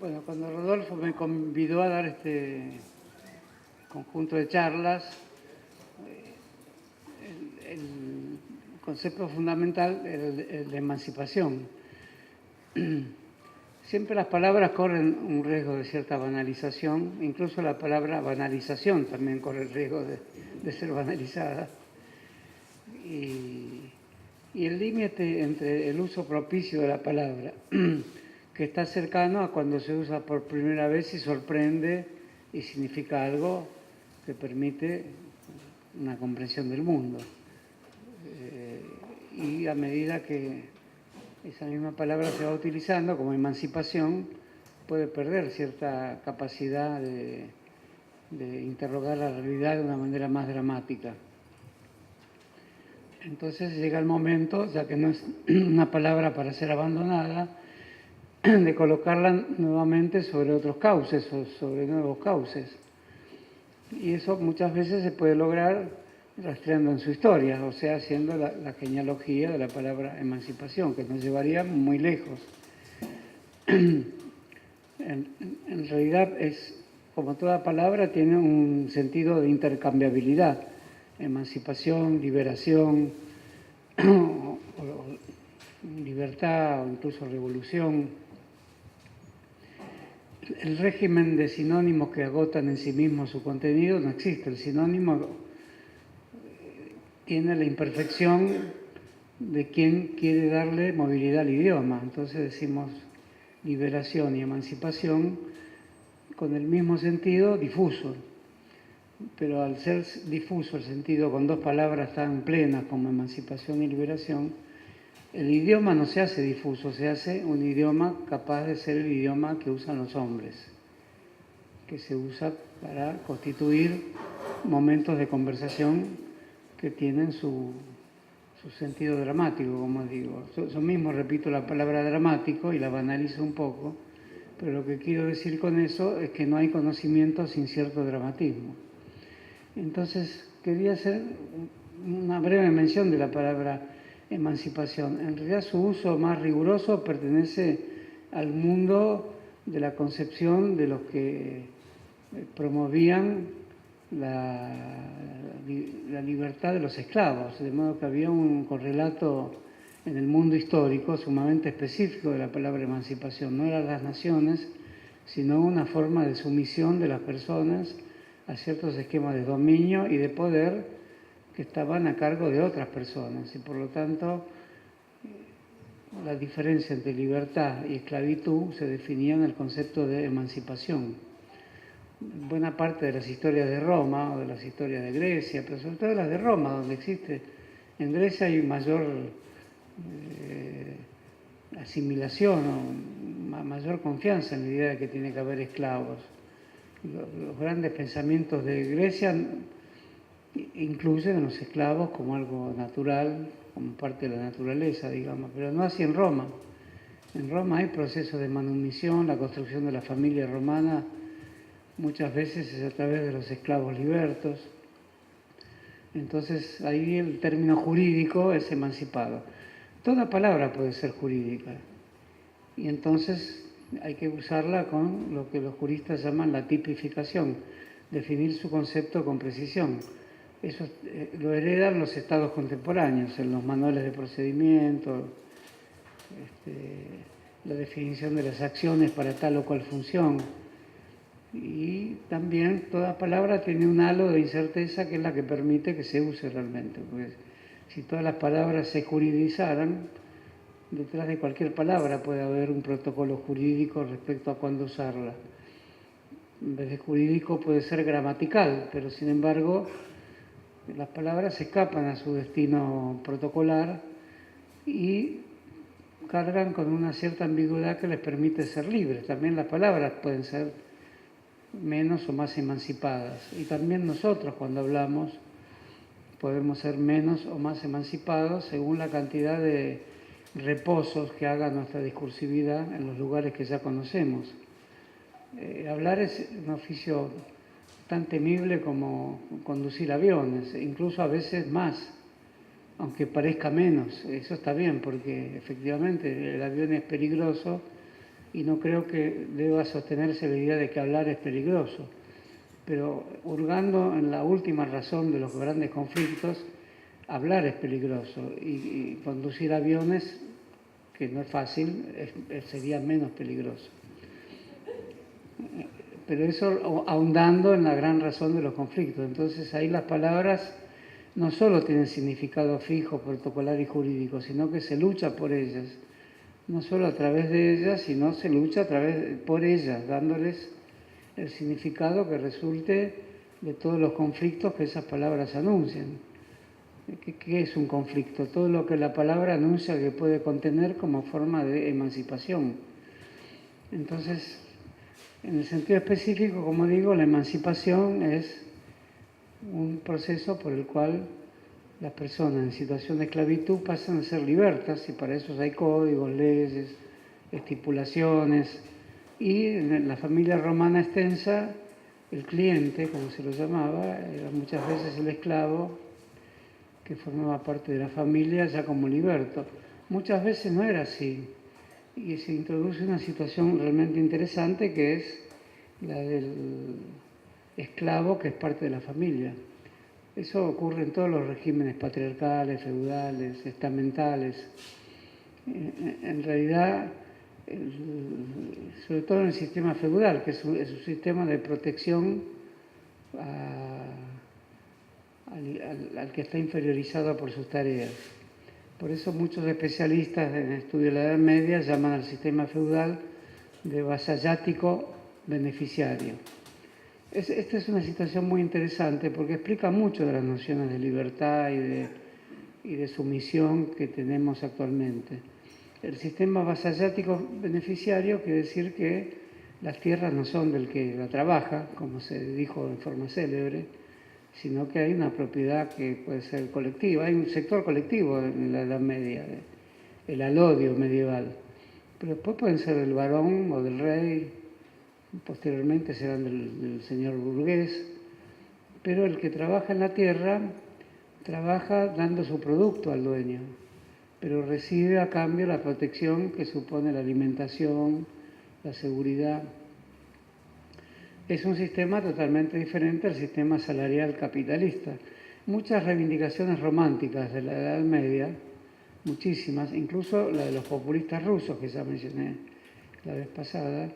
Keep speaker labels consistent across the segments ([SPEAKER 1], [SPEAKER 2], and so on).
[SPEAKER 1] Bueno, cuando Rodolfo me convidó a dar este conjunto de charlas, el concepto fundamental era el de emancipación. Siempre las palabras corren un riesgo de cierta banalización, incluso la palabra banalización también corre el riesgo de ser banalizada. Y el límite entre el uso propicio de la palabra, que está cercano a cuando se usa por primera vez y sorprende y significa algo que permite una comprensión del mundo. Y a medida que esa misma palabra se va utilizando como emancipación, puede perder cierta capacidad de interrogar la realidad de una manera más dramática. Entonces llega el momento, ya que no es una palabra para ser abandonada, de colocarla nuevamente sobre otros cauces o sobre nuevos cauces. Y eso muchas veces se puede lograr rastreando en su historia, o sea, haciendo la genealogía de la palabra emancipación, que nos llevaría muy lejos. En realidad es, como toda palabra, tiene un sentido de intercambiabilidad. Emancipación, liberación, libertad o incluso revolución. El régimen de sinónimos que agotan en sí mismo su contenido no existe. El sinónimo tiene la imperfección de quien quiere darle movilidad al idioma. Entonces decimos liberación y emancipación con el mismo sentido difuso. Pero al ser difuso el sentido con dos palabras tan plenas como emancipación y liberación, el idioma no se hace difuso, se hace un idioma capaz de ser el idioma que usan los hombres, que se usa para constituir momentos de conversación que tienen su sentido dramático, como digo. Yo mismo repito la palabra dramático y la banalizo un poco, pero lo que quiero decir con eso es que no hay conocimiento sin cierto dramatismo. Entonces, quería hacer una breve mención de la palabra emancipación. En realidad, su uso más riguroso pertenece al mundo de la concepción de los que promovían la libertad de los esclavos, de modo que había un correlato en el mundo histórico sumamente específico de la palabra emancipación. No eran las naciones, sino una forma de sumisión de las personas a ciertos esquemas de dominio y de poder que estaban a cargo de otras personas. Y por lo tanto, la diferencia entre libertad y esclavitud se definía en el concepto de emancipación. Buena parte de las historias de Roma o de las historias de Grecia, pero sobre todo las de Roma, donde existe, en Grecia hay mayor asimilación o mayor confianza en la idea de que tiene que haber esclavos. Los grandes pensamientos de Grecia incluyen a los esclavos como algo natural, como parte de la naturaleza, digamos, pero no así en Roma. En Roma hay procesos de manumisión, la construcción de la familia romana muchas veces es a través de los esclavos libertos. Entonces ahí el término jurídico es emancipado. Toda palabra puede ser jurídica y entonces hay que usarla con lo que los juristas llaman la tipificación, definir su concepto con precisión. Eso lo heredan los estados contemporáneos, en los manuales de procedimiento, la definición de las acciones para tal o cual función. Y también toda palabra tiene un halo de incerteza que es la que permite que se use realmente. Porque si todas las palabras se juridizaran, detrás de cualquier palabra puede haber un protocolo jurídico respecto a cuándo usarla. En vez de jurídico puede ser gramatical, pero sin embargo las palabras escapan a su destino protocolar y cargan con una cierta ambigüedad que les permite ser libres. También las palabras pueden ser menos o más emancipadas. Y también nosotros cuando hablamos podemos ser menos o más emancipados según la cantidad de reposos que haga nuestra discursividad en los lugares que ya conocemos. Hablar es un oficio tan temible como conducir aviones, incluso a veces más, aunque parezca menos. Eso está bien, porque efectivamente el avión es peligroso, y no creo que deba sostenerse la idea de que hablar es peligroso. Pero hurgando en la última razón de los grandes conflictos, hablar es peligroso y conducir aviones, que no es fácil, sería menos peligroso. Pero eso ahondando en la gran razón de los conflictos. Entonces ahí las palabras no solo tienen significado fijo, protocolar y jurídico, sino que se lucha por ellas. No solo a través de ellas, sino se lucha por ellas, dándoles el significado que resulte de todos los conflictos que esas palabras anuncian. ¿Qué es un conflicto? Todo lo que la palabra anuncia que puede contener como forma de emancipación. Entonces, en el sentido específico, como digo, la emancipación es un proceso por el cual las personas en situación de esclavitud pasan a ser libertas, y para eso hay códigos, leyes, estipulaciones, y en la familia romana extensa, el cliente, como se lo llamaba, era muchas veces el esclavo que formaba parte de la familia ya como liberto. Muchas veces no era así, y se introduce una situación realmente interesante que es la del esclavo que es parte de la familia. Eso ocurre en todos los regímenes patriarcales, feudales, estamentales. En realidad, sobre todo en el sistema feudal, que es un sistema de protección al que está inferiorizado por sus tareas. Por eso muchos especialistas en estudio de la Edad Media llaman al sistema feudal de vasallático beneficiario. Esta es una situación muy interesante porque explica mucho de las nociones de libertad y de sumisión que tenemos actualmente. El sistema vasallático beneficiario quiere decir que las tierras no son del que la trabaja, como se dijo en forma célebre, sino que hay una propiedad que puede ser colectiva. Hay un sector colectivo en la Edad Media, el alodio medieval. Pero después pueden ser del varón o del rey, posteriormente serán del señor burgués, pero el que trabaja en la tierra trabaja dando su producto al dueño, pero recibe a cambio la protección que supone la alimentación, la seguridad. Es un sistema totalmente diferente al sistema salarial capitalista. Muchas reivindicaciones románticas de la Edad Media, muchísimas, incluso la de los populistas rusos que ya mencioné la vez pasada,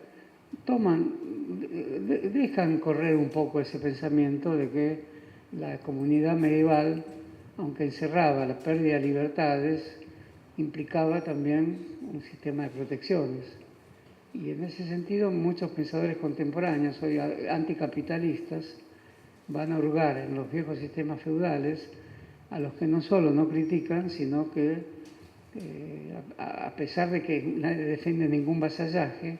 [SPEAKER 1] dejan correr un poco ese pensamiento de que la comunidad medieval, aunque encerraba la pérdida de libertades, implicaba también un sistema de protecciones. Y en ese sentido muchos pensadores contemporáneos, hoy anticapitalistas, van a hurgar en los viejos sistemas feudales, a los que no solo no critican, sino que a pesar de que nadie defiende ningún vasallaje,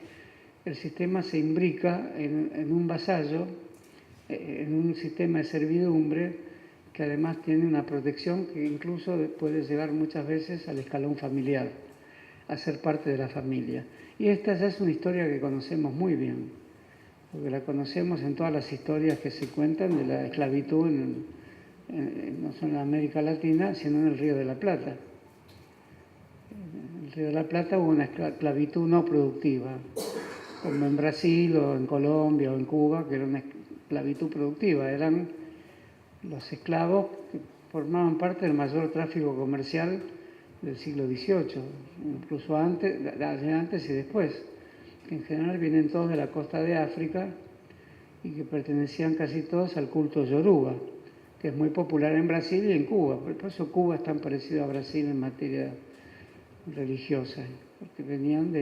[SPEAKER 1] el sistema se imbrica en un vasallo, en un sistema de servidumbre que además tiene una protección que incluso puede llegar muchas veces al escalón familiar, a ser parte de la familia. Y esta ya es una historia que conocemos muy bien, porque la conocemos en todas las historias que se cuentan de la esclavitud, no solo en América Latina, sino en el Río de la Plata. En el Río de la Plata hubo una esclavitud no productiva, como en Brasil o en Colombia o en Cuba, que era una esclavitud productiva. Eran los esclavos que formaban parte del mayor tráfico comercial del siglo XVIII, incluso antes y después, que en general vienen todos de la costa de África y que pertenecían casi todos al culto yoruba, que es muy popular en Brasil y en Cuba. Por eso Cuba es tan parecido a Brasil en materia religiosa, porque venían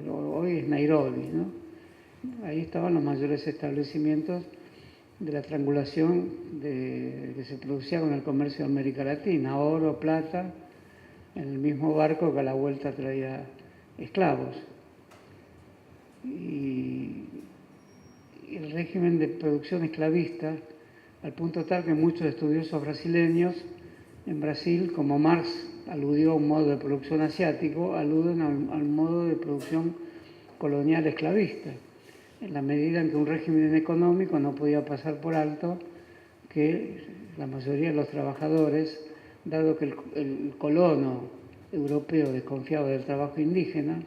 [SPEAKER 1] hoy es Nairobi, ¿no? Ahí estaban los mayores establecimientos de la triangulación que se producía con el comercio de América Latina, oro, plata, en el mismo barco que a la vuelta traía esclavos. Y el régimen de producción esclavista, al punto tal que muchos estudiosos brasileños en Brasil, como Marx aludió a un modo de producción asiático, aluden al modo de producción colonial esclavista, en la medida en que un régimen económico no podía pasar por alto que la mayoría de los trabajadores, dado que el colono europeo desconfiaba del trabajo indígena,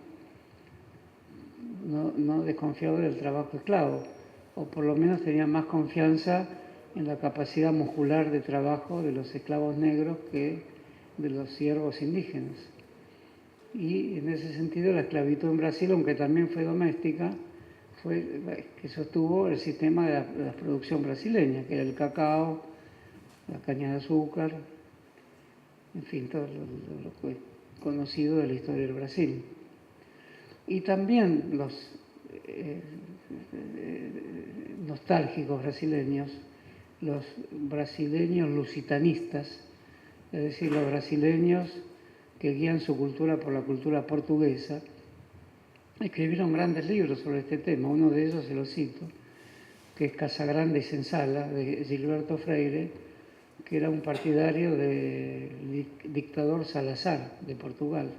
[SPEAKER 1] no desconfiaba del trabajo esclavo, o por lo menos tenía más confianza en la capacidad muscular de trabajo de los esclavos negros que de los siervos indígenas. Y en ese sentido la esclavitud en Brasil, aunque también fue doméstica, fue que sostuvo el sistema de la producción brasileña, que era el cacao, la caña de azúcar, en fin, todo lo que es conocido de la historia del Brasil. Y también los nostálgicos brasileños, los brasileños lusitanistas, es decir, los brasileños que guían su cultura por la cultura portuguesa, escribieron grandes libros sobre este tema. Uno de ellos se lo cito, que es Casagrande y Senzala, de Gilberto Freire, que era un partidario del dictador Salazar de Portugal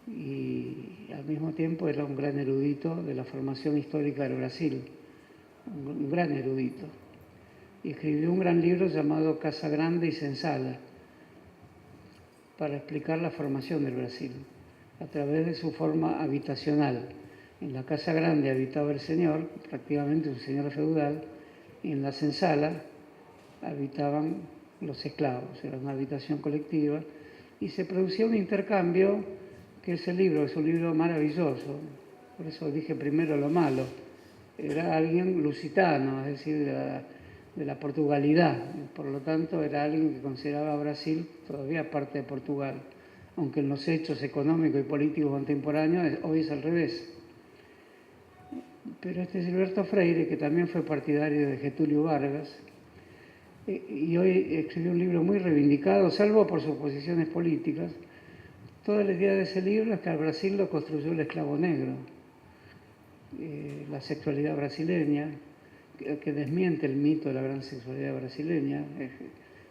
[SPEAKER 1] y al mismo tiempo era un gran erudito de la formación histórica del Brasil, un gran erudito. Y escribió un gran libro llamado Casagrande y Senzala para explicar la formación del Brasil a través de su forma habitacional. En la Casa Grande habitaba el señor, prácticamente un señor feudal, y en la senzala habitaban los esclavos, era una habitación colectiva, y se producía un intercambio, que ese libro es un libro maravilloso, por eso dije primero lo malo, era alguien lusitano, es decir, de la Portugalidad, por lo tanto era alguien que consideraba a Brasil todavía parte de Portugal, aunque en los hechos económicos y políticos contemporáneos hoy es al revés. Pero este Gilberto Freire, que también fue partidario de Getúlio Vargas, y hoy escribió un libro muy reivindicado, salvo por sus posiciones políticas, toda la idea de ese libro es que al Brasil lo construyó el esclavo negro, la sexualidad brasileña, que desmiente el mito de la gran sexualidad brasileña,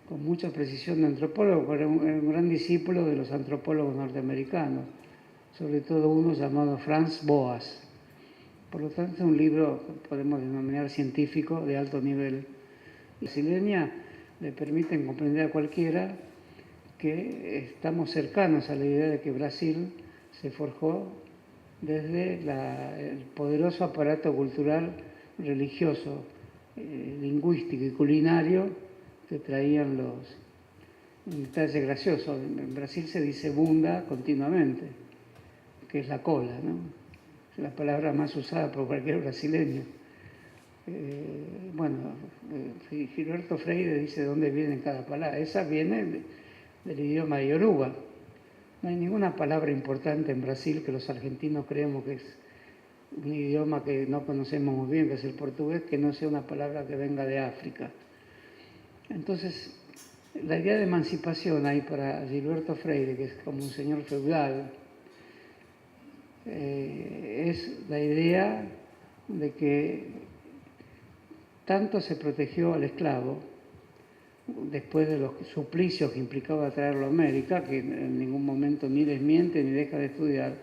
[SPEAKER 1] con mucha precisión de antropólogo, pero era un gran discípulo de los antropólogos norteamericanos, sobre todo uno llamado Franz Boas. Por lo tanto, es un libro que podemos denominar científico de alto nivel. La brasileña le permiten comprender a cualquiera que estamos cercanos a la idea de que Brasil se forjó desde el poderoso aparato cultural, religioso, lingüístico y culinario que traían los... Un detalle gracioso, en Brasil se dice bunda continuamente, que es la cola, ¿no? Es la palabra más usada por cualquier brasileño. Gilberto Freire dice de dónde viene cada palabra. Esa viene del idioma yoruba. No hay ninguna palabra importante en Brasil que los argentinos creemos que es un idioma que no conocemos muy bien, que es el portugués, que no sea una palabra que venga de África. Entonces, la idea de emancipación ahí para Gilberto Freire, que es como un señor feudal, es la idea de que tanto se protegió al esclavo después de los suplicios que implicaba traerlo a América, que en ningún momento ni desmiente ni deja de estudiar,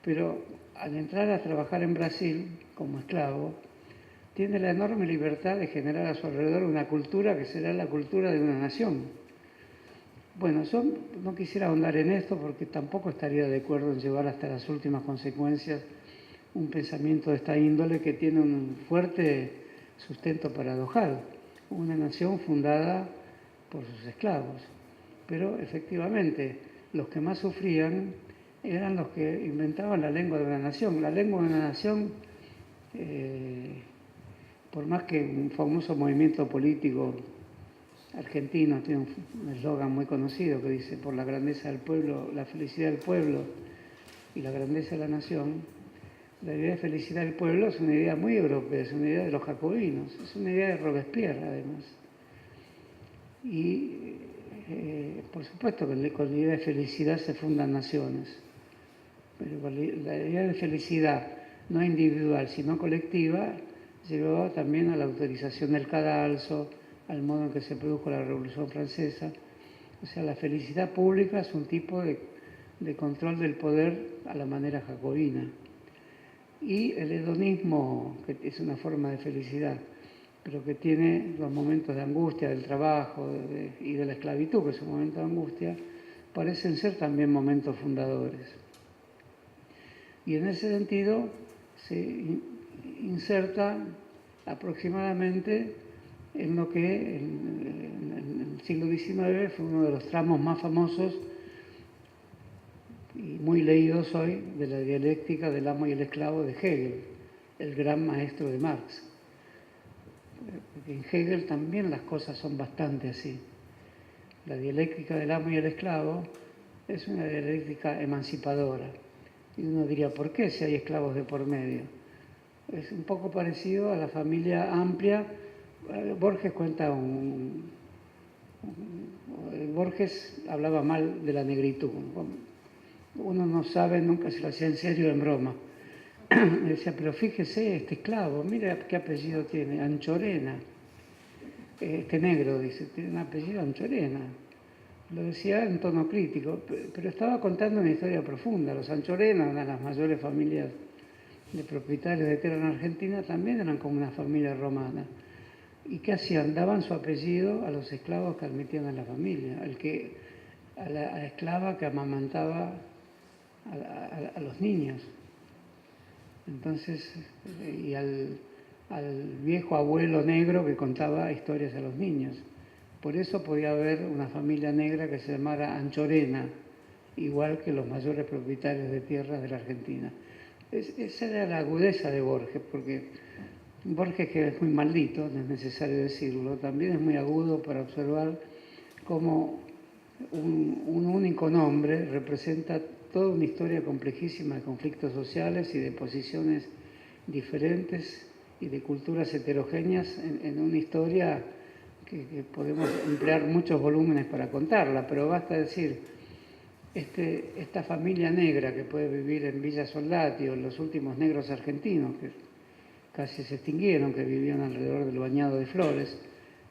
[SPEAKER 1] pero al entrar a trabajar en Brasil como esclavo, tiene la enorme libertad de generar a su alrededor una cultura que será la cultura de una nación. Bueno, yo no quisiera ahondar en esto porque tampoco estaría de acuerdo en llevar hasta las últimas consecuencias un pensamiento de esta índole que tiene un fuerte sustento paradojal. Una nación fundada por sus esclavos. Pero efectivamente, los que más sufrían eran los que inventaban la lengua de una nación. La lengua de una nación, por más que un famoso movimiento político argentino tiene un eslogan muy conocido que dice por la grandeza del pueblo, la felicidad del pueblo y la grandeza de la nación, la idea de felicidad del pueblo es una idea muy europea, es una idea de los jacobinos, es una idea de Robespierre además. Y por supuesto que con la idea de felicidad se fundan naciones, pero con la idea de felicidad no individual sino colectiva llevaba también a la autorización del cadalso, al modo en que se produjo la Revolución Francesa. O sea, la felicidad pública es un tipo de control del poder a la manera jacobina. Y el hedonismo, que es una forma de felicidad, pero que tiene los momentos de angustia del trabajo y de la esclavitud, que es un momento de angustia, parecen ser también momentos fundadores. Y en ese sentido se inserta aproximadamente en lo que en el siglo XIX fue uno de los tramos más famosos y muy leídos hoy de la dialéctica del amo y el esclavo de Hegel, el gran maestro de Marx. Porque en Hegel también las cosas son bastante así. La dialéctica del amo y el esclavo es una dialéctica emancipadora. Y uno diría, ¿por qué si hay esclavos de por medio? Es un poco parecido a la familia amplia. Borges cuenta Borges hablaba mal de la negritud. Uno no sabe nunca si lo hacía en serio o en broma. Me decía, pero fíjese, este esclavo, mira qué apellido tiene, Anchorena. Este negro, dice, tiene un apellido Anchorena. Lo decía en tono crítico, pero estaba contando una historia profunda. Los Anchorena, una de las mayores familias de propietarios de tierra en Argentina, también eran como una familia romana. ¿Y qué hacían? Daban su apellido a los esclavos que admitían a la familia, a la esclava que amamantaba a los niños. Entonces, y al viejo abuelo negro que contaba historias a los niños. Por eso podía haber una familia negra que se llamara Anchorena, igual que los mayores propietarios de tierras de la Argentina. Esa era la agudeza de Borges, porque Borges, que es muy maldito, no es necesario decirlo, también es muy agudo para observar cómo un único nombre representa toda una historia complejísima de conflictos sociales y de posiciones diferentes y de culturas heterogéneas en una historia que podemos emplear muchos volúmenes para contarla, pero basta decir, esta familia negra que puede vivir en Villa Soldati o los últimos negros argentinos que casi se extinguieron, que vivían alrededor del Bañado de Flores,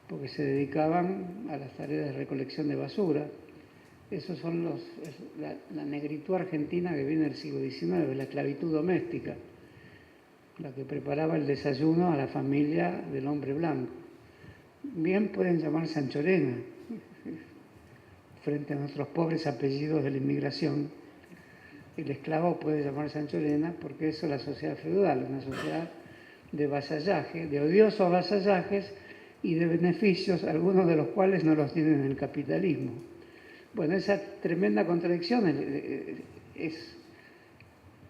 [SPEAKER 1] porque se dedicaban a las tareas de recolección de basura. Esos son la negritud argentina que viene del siglo XIX, la esclavitud doméstica, la que preparaba el desayuno a la familia del hombre blanco. Bien pueden llamarse Anchorena, frente a nuestros pobres apellidos de la inmigración. El esclavo puede llamarse Anchorena porque eso es la sociedad feudal, una sociedad de vasallaje, de odiosos vasallajes y de beneficios, algunos de los cuales no los tienen en el capitalismo. Bueno, esa tremenda contradicción es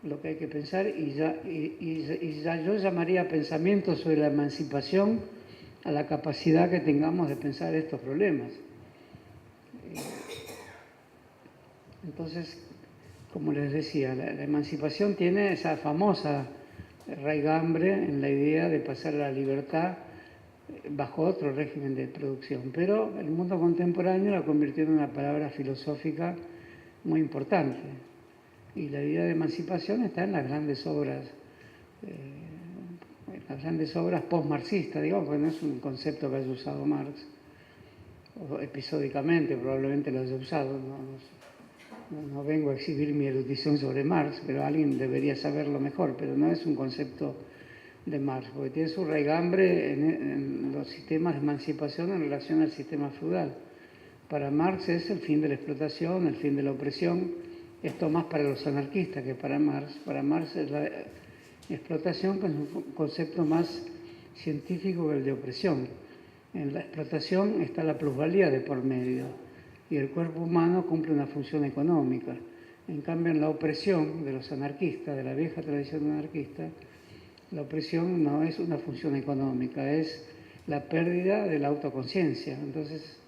[SPEAKER 1] lo que hay que pensar y ya yo llamaría pensamiento sobre la emancipación a la capacidad que tengamos de pensar estos problemas. Entonces, como les decía, la emancipación tiene esa famosa raigambre en la idea de pasar a la libertad bajo otro régimen de producción, pero el mundo contemporáneo la convirtió en una palabra filosófica muy importante. Y la idea de emancipación está en las grandes obras post-marxistas, digamos, porque no es un concepto que haya usado Marx, o episódicamente probablemente lo haya usado. No vengo a exhibir mi erudición sobre Marx, pero alguien debería saberlo mejor, pero no es un concepto de Marx, porque tiene su raigambre en los sistemas de emancipación en relación al sistema feudal. Para Marx es el fin de la explotación, el fin de la opresión. Esto más para los anarquistas que para Marx. Para Marx es la explotación, que es un concepto más científico que el de opresión. En la explotación está la plusvalía de por medio y el cuerpo humano cumple una función económica. En cambio, en la opresión de los anarquistas, de la vieja tradición anarquista, la opresión no es una función económica, es la pérdida de la autoconciencia. Entonces,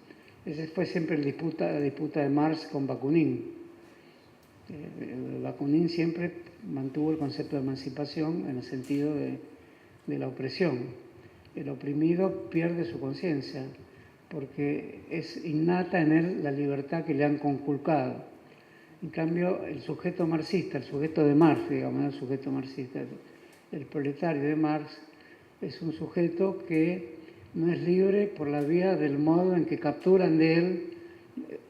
[SPEAKER 1] esa fue siempre la disputa de Marx con Bakunin. Bakunin siempre mantuvo el concepto de emancipación en el sentido de la opresión. El oprimido pierde su conciencia porque es innata en él la libertad que le han conculcado. En cambio, el sujeto marxista, el sujeto de Marx, digamos, el sujeto marxista, el proletario de Marx, es un sujeto que no es libre por la vía del modo en que capturan de él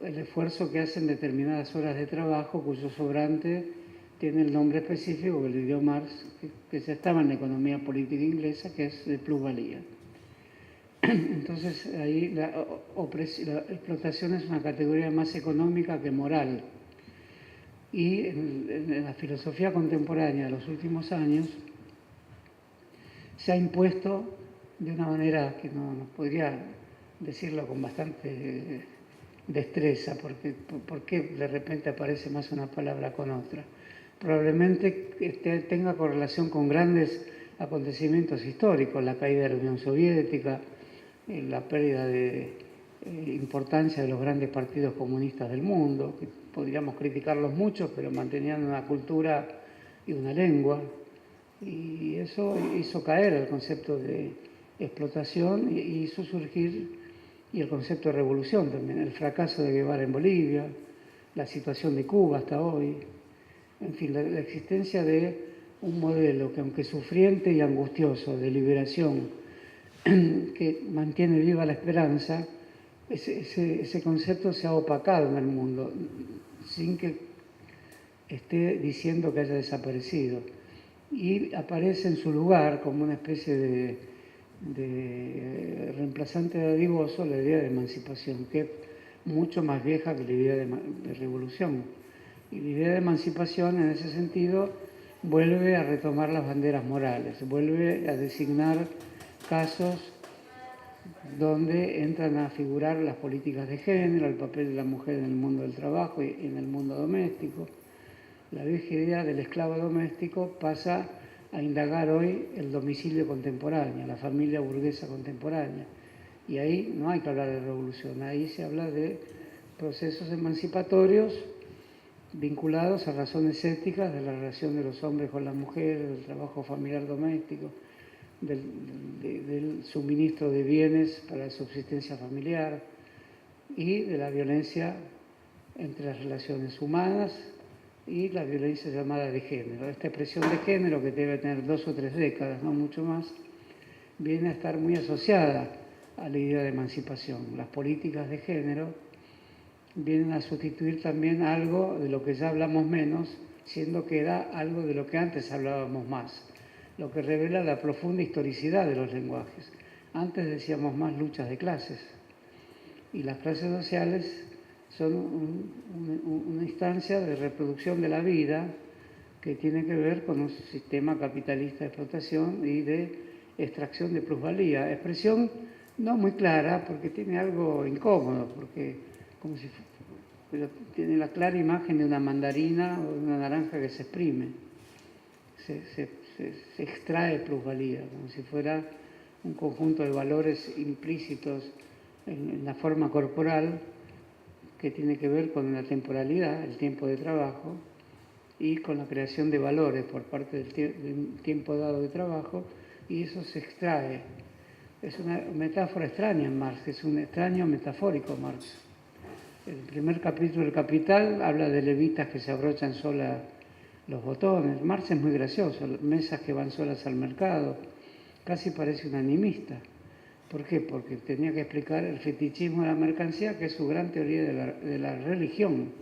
[SPEAKER 1] el esfuerzo que hacen determinadas horas de trabajo, cuyo sobrante tiene el nombre específico que le dio Marx, que ya estaba en la economía política inglesa, que es de plusvalía. Entonces, ahí la explotación es una categoría más económica que moral. Y en la filosofía contemporánea de los últimos años se ha impuesto de una manera que no podría decirlo con bastante destreza, porque ¿por qué de repente aparece más una palabra con otra? Probablemente tenga correlación con grandes acontecimientos históricos, la caída de la Unión Soviética, la pérdida de importancia de los grandes partidos comunistas del mundo, que podríamos criticarlos mucho, pero mantenían una cultura y una lengua, y eso hizo caer el concepto de explotación y hizo surgir y el concepto de revolución también, el fracaso de Guevara en Bolivia, la situación de Cuba hasta hoy, en fin, la existencia de un modelo que, aunque sufriente y angustioso de liberación, que mantiene viva la esperanza, ese concepto se ha opacado en el mundo, sin que esté diciendo que haya desaparecido. Y aparece en su lugar como una especie de reemplazante dadivoso la idea de emancipación, que es mucho más vieja que la idea de revolución. Y la idea de emancipación, en ese sentido, vuelve a retomar las banderas morales, vuelve a designar casos donde entran a figurar las políticas de género, el papel de la mujer en el mundo del trabajo y en el mundo doméstico. La vieja idea del esclavo doméstico pasa a indagar hoy el domicilio contemporáneo, la familia burguesa contemporánea. Y ahí no hay que hablar de revolución, ahí se habla de procesos emancipatorios vinculados a razones éticas de la relación de los hombres con las mujeres, del trabajo familiar doméstico, del suministro de bienes para la subsistencia familiar y de la violencia entre las relaciones humanas y la violencia llamada de género. Esta expresión de género, que debe tener 2 o 3 décadas, no mucho más, viene a estar muy asociada a la idea de emancipación. Las políticas de género vienen a sustituir también algo de lo que ya hablamos menos, siendo que era algo de lo que antes hablábamos más, lo que revela la profunda historicidad de los lenguajes. Antes decíamos más luchas de clases, y las clases sociales son una instancia de reproducción de la vida que tiene que ver con un sistema capitalista de explotación y de extracción de plusvalía. Expresión no muy clara, porque tiene algo incómodo, porque pero tiene la clara imagen de una mandarina o de una naranja que se exprime. Se extrae plusvalía, como si fuera un conjunto de valores implícitos en la forma corporal que tiene que ver con la temporalidad, el tiempo de trabajo, y con la creación de valores por parte de un tiempo dado de trabajo, y eso se extrae. Es una metáfora extraña en Marx, es un extraño metafórico Marx. El primer capítulo del Capital habla de levitas que se abrochan solas los botones. Marx es muy gracioso, mesas que van solas al mercado, casi parece un animista. ¿Por qué? Porque tenía que explicar el fetichismo de la mercancía, que es su gran teoría de la religión.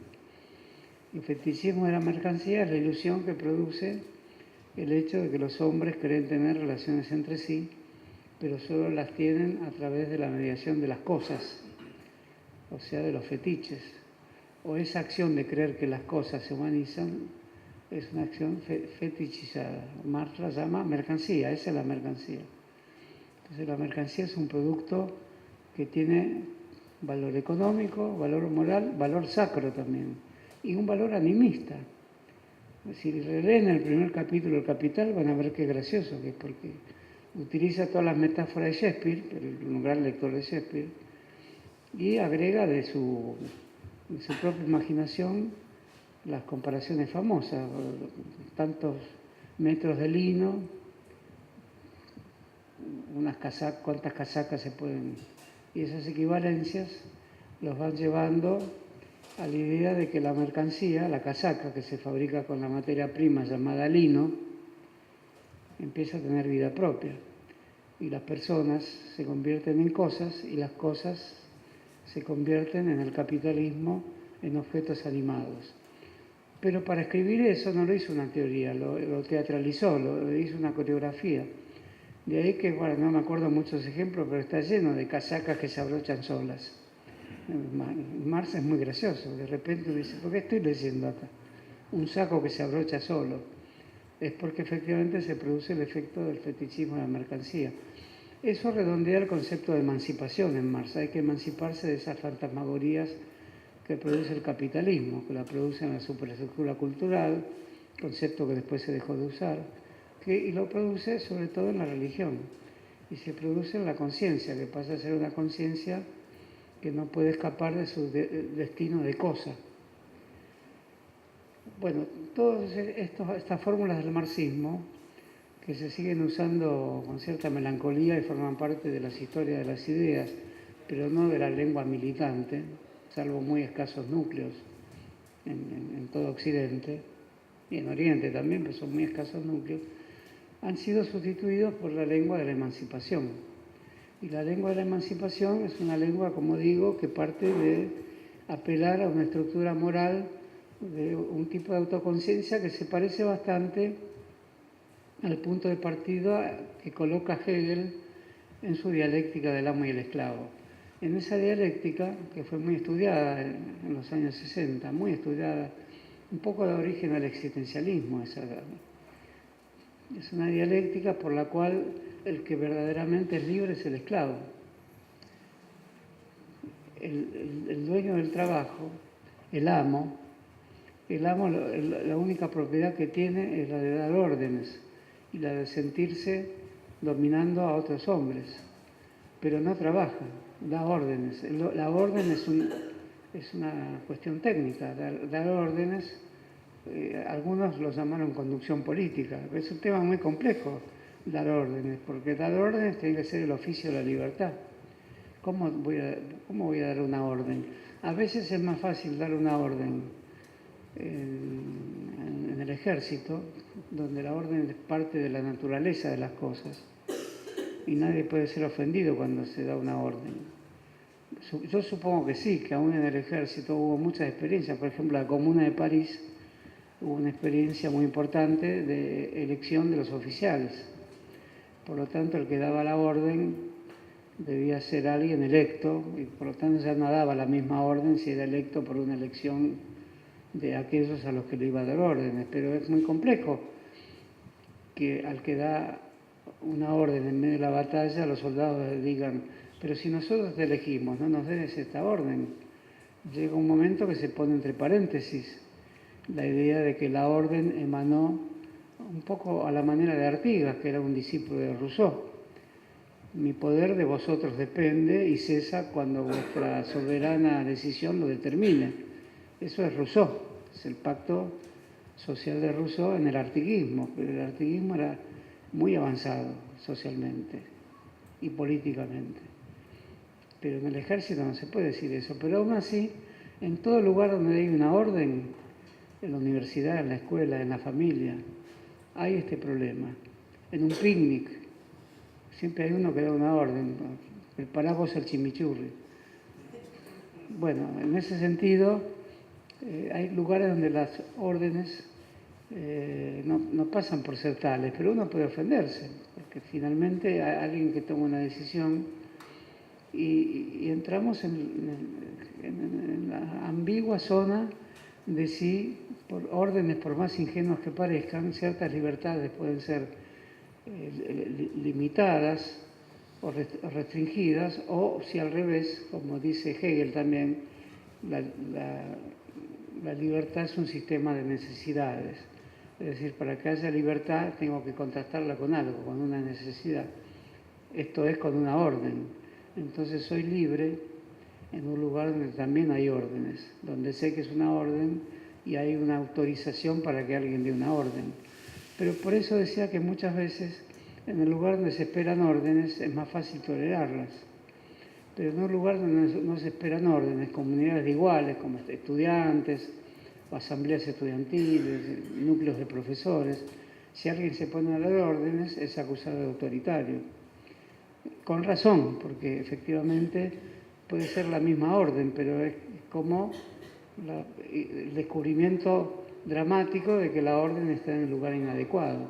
[SPEAKER 1] El fetichismo de la mercancía es la ilusión que produce el hecho de que los hombres creen tener relaciones entre sí, pero solo las tienen a través de la mediación de las cosas, o sea, de los fetiches. O esa acción de creer que las cosas se humanizan es una acción fetichizada. Marx la llama mercancía, esa es la mercancía. Entonces la mercancía es un producto que tiene valor económico, valor moral, valor sacro también, y un valor animista. Si releen el primer capítulo del Capital van a ver qué gracioso que es, porque utiliza todas las metáforas de Shakespeare, un gran lector de Shakespeare, y agrega de su propia imaginación las comparaciones famosas, tantos metros de lino, cuántas casacas se pueden, y esas equivalencias los van llevando a la idea de que la mercancía, la casaca que se fabrica con la materia prima llamada lino, empieza a tener vida propia, y las personas se convierten en cosas y las cosas se convierten en el capitalismo en objetos animados. Pero para escribir eso no lo hizo una teoría, lo teatralizó, lo hizo una coreografía. De ahí que, bueno, no me acuerdo muchos ejemplos, pero está lleno de casacas que se abrochan solas. Marx es muy gracioso, de repente dice, ¿por qué estoy leyendo acá? un saco que se abrocha solo. Es porque efectivamente se produce el efecto del fetichismo de la mercancía. Eso redondea el concepto de emancipación en Marx. Hay que emanciparse de esas fantasmagorías que produce el capitalismo, que la produce en la superestructura cultural, concepto que después se dejó de usar, y lo produce sobre todo en la religión. Y se produce en la conciencia, que pasa a ser una conciencia que no puede escapar de su destino de cosa. Bueno, todas estas fórmulas del marxismo, que se siguen usando con cierta melancolía y forman parte de las historias de las ideas, pero no de la lengua militante, salvo muy escasos núcleos en todo Occidente, y en Oriente también, pero son muy escasos núcleos, han sido sustituidos por la lengua de la emancipación. Y la lengua de la emancipación es una lengua, como digo, que parte de apelar a una estructura moral de un tipo de autoconciencia que se parece bastante al punto de partida que coloca Hegel en su dialéctica del amo y el esclavo. En esa dialéctica, que fue muy estudiada en los años 60, muy estudiada, un poco de origen al existencialismo, es una dialéctica por la cual el que verdaderamente es libre es el esclavo. El dueño del trabajo, el amo, la única propiedad que tiene es la de dar órdenes y la de sentirse dominando a otros hombres, pero no trabaja, da órdenes. La orden es una cuestión técnica, dar órdenes. Algunos lo llamaron conducción política. Es un tema muy complejo, dar órdenes, porque dar órdenes tiene que ser el oficio de la libertad. ¿Cómo voy a dar una orden? A veces es más fácil dar una orden en el ejército, donde la orden es parte de la naturaleza de las cosas y nadie puede ser ofendido cuando se da una orden. Yo supongo que sí, que aún en el ejército hubo muchas experiencias. Por ejemplo, la Comuna de París hubo una experiencia muy importante de elección de los oficiales. Por lo tanto, el que daba la orden debía ser alguien electo y por lo tanto ya no daba la misma orden si era electo por una elección de aquellos a los que le iba a dar órdenes. Pero es muy complejo que al que da una orden en medio de la batalla los soldados le digan: pero si nosotros te elegimos, no nos des esta orden. Llega un momento que se pone entre paréntesis la idea de que la orden emanó un poco a la manera de Artigas, que era un discípulo de Rousseau. Mi poder de vosotros depende y cesa cuando vuestra soberana decisión lo determine. Eso es Rousseau, es el pacto social de Rousseau en el artiguismo, pero el artiguismo era muy avanzado socialmente y políticamente. Pero en el ejército no se puede decir eso. Pero aún así, en todo lugar donde hay una orden, en la universidad, en la escuela, en la familia, hay este problema. En un picnic, siempre hay uno que da una orden: prepará vos el chimichurri. Bueno, en ese sentido, hay lugares donde las órdenes no pasan por ser tales, pero uno puede ofenderse, porque finalmente hay alguien que toma una decisión y entramos en la ambigua zona de si por órdenes, por más ingenuas que parezcan, ciertas libertades pueden ser limitadas o restringidas, o si al revés, como dice Hegel también, la libertad es un sistema de necesidades. Es decir, para que haya libertad tengo que contrastarla con algo, con una necesidad. Esto es con una orden. Entonces soy libre en un lugar donde también hay órdenes, donde sé que es una orden y hay una autorización para que alguien dé una orden. Pero por eso decía que muchas veces en el lugar donde se esperan órdenes es más fácil tolerarlas. Pero en un lugar donde no se esperan órdenes, comunidades de iguales, como estudiantes, o asambleas estudiantiles, núcleos de profesores, si alguien se pone a dar órdenes es acusado de autoritario. Con razón, porque efectivamente puede ser la misma orden, pero es como el descubrimiento dramático de que la orden está en el lugar inadecuado.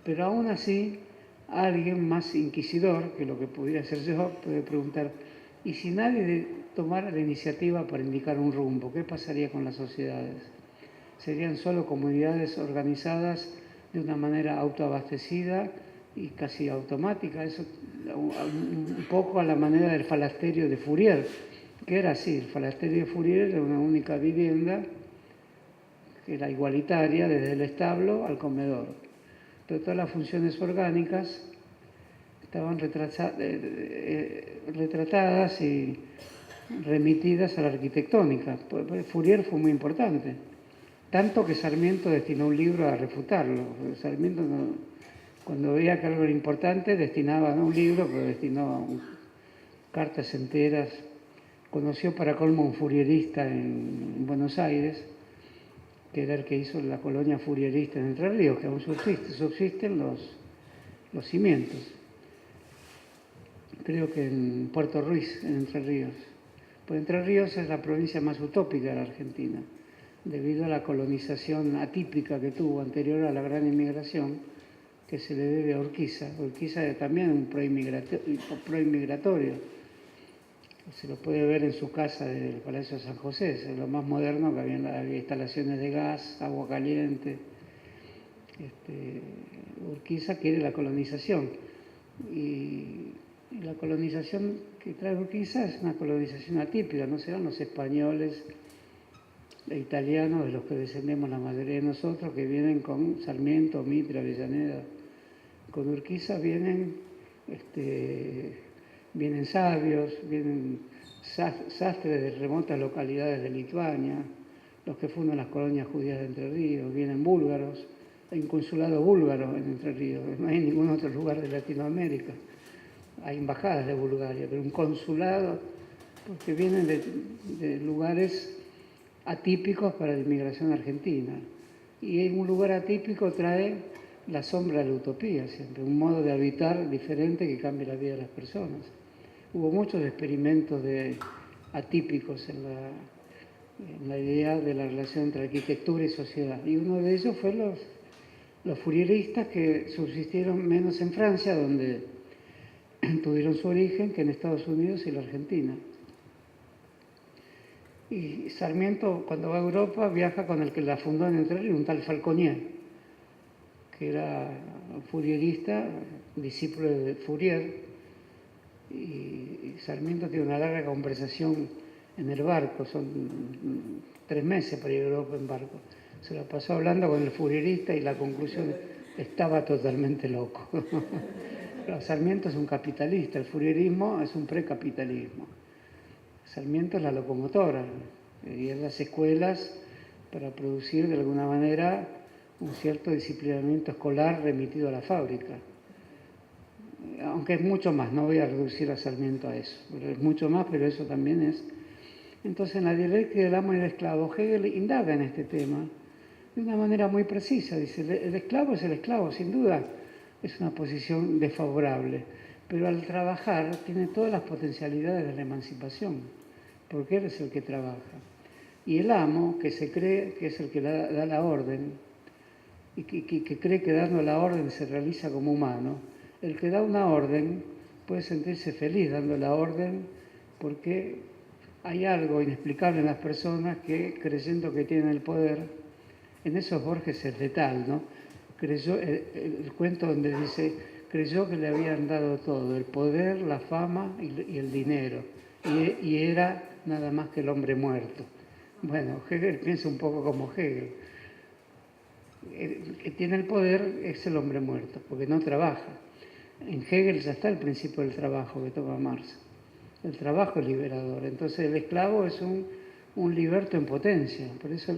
[SPEAKER 1] Pero aún así, alguien más inquisidor, que lo que pudiera ser yo, puede preguntar: ¿y si nadie tomara la iniciativa para indicar un rumbo, qué pasaría con las sociedades? serían solo comunidades organizadas de una manera autoabastecida y casi automática, eso un poco a la manera del falasterio de Fourier, que era así. El falasterio de Fourier era una única vivienda que era igualitaria desde el establo al comedor, pero todas las funciones orgánicas estaban retratadas y remitidas a la arquitectónica. Fourier fue muy importante, tanto que Sarmiento destinó un libro a refutarlo. Sarmiento, cuando veía que algo era importante, destinaba no un libro, pero destinó cartas enteras. Conoció para colmo un fourierista en Buenos Aires, que era el que hizo la colonia fourierista en Entre Ríos, que aún subsisten los cimientos. Creo que en Puerto Ruiz, en Entre Ríos. Pues Entre Ríos es la provincia más utópica de la Argentina, debido a la colonización atípica que tuvo anterior a la gran inmigración, que se le debe a Urquiza. Urquiza es también un proinmigratorio. Se lo puede ver en su casa del Palacio de San José, es lo más moderno, que había instalaciones de gas, agua caliente. Urquiza quiere la colonización, y la colonización que trae Urquiza es una colonización atípica, no serán los españoles e italianos de los que descendemos la mayoría de nosotros, que vienen con Sarmiento, Mitre, Avellaneda. Con Urquiza vienen sabios, vienen sastres de remotas localidades de Lituania, los que fundan las colonias judías de Entre Ríos, vienen búlgaros, hay un consulado búlgaro en Entre Ríos, no hay en ningún otro lugar de Latinoamérica. Hay embajadas de Bulgaria, pero un consulado, porque vienen de lugares atípicos para la inmigración argentina. Y en un lugar atípico trae la sombra de la utopía siempre, un modo de habitar diferente que cambie la vida de las personas. Hubo muchos experimentos atípicos en la idea de la relación entre arquitectura y sociedad, y uno de ellos fue los fourieristas, que subsistieron menos en Francia, donde tuvieron su origen, que en Estados Unidos y la Argentina. Y Sarmiento, cuando va a Europa, viaja con el que la fundó en Entre Ríos, un tal Falconier, que era un fourierista, discípulo de Fourier, y Sarmiento tiene una larga conversación en el barco, son 3 meses para ir a Europa en barco. Se la pasó hablando con el fourierista y la conclusión estaba totalmente loco. Pero Sarmiento es un capitalista, el fourierismo es un precapitalismo. Sarmiento es la locomotora y es las escuelas para producir de alguna manera un cierto disciplinamiento escolar remitido a la fábrica. Aunque es mucho más, no voy a reducir a Sarmiento a eso, pero es mucho más, pero eso también es. Entonces, en la dialéctica del amo y el esclavo, Hegel indaga en este tema de una manera muy precisa. Dice, el esclavo es el esclavo, sin duda es una posición desfavorable, pero al trabajar tiene todas las potencialidades de la emancipación, porque él es el que trabaja. Y el amo, que se cree que es el que da la orden, y que cree que dando la orden se realiza como humano, el que da una orden puede sentirse feliz dando la orden, porque hay algo inexplicable en las personas que, creyendo que tienen el poder, en eso Borges es letal, ¿no? Creyó, el cuento donde dice, creyó que le habían dado todo, el poder, la fama y el dinero, y era nada más que el hombre muerto. Bueno, Hegel piensa un poco como Hegel. El que tiene el poder es el hombre muerto, porque no trabaja. En Hegel ya está el principio del trabajo que toma Marx. El trabajo es liberador. Entonces el esclavo es un liberto en potencia. Por eso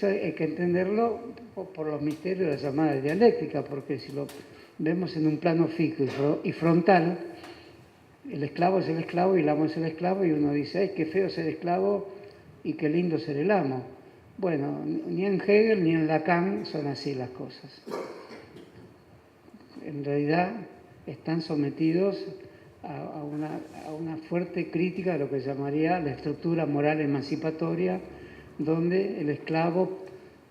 [SPEAKER 1] hay que entenderlo por los misterios de la llamada dialéctica, porque si lo vemos en un plano fijo y frontal, el esclavo es el esclavo y el amo es el esclavo, y uno dice, ¡ay, qué feo ser esclavo y qué lindo ser el amo! Bueno, ni en Hegel ni en Lacan son así las cosas. En realidad están sometidos a una fuerte crítica de lo que llamaría la estructura moral emancipatoria, donde el esclavo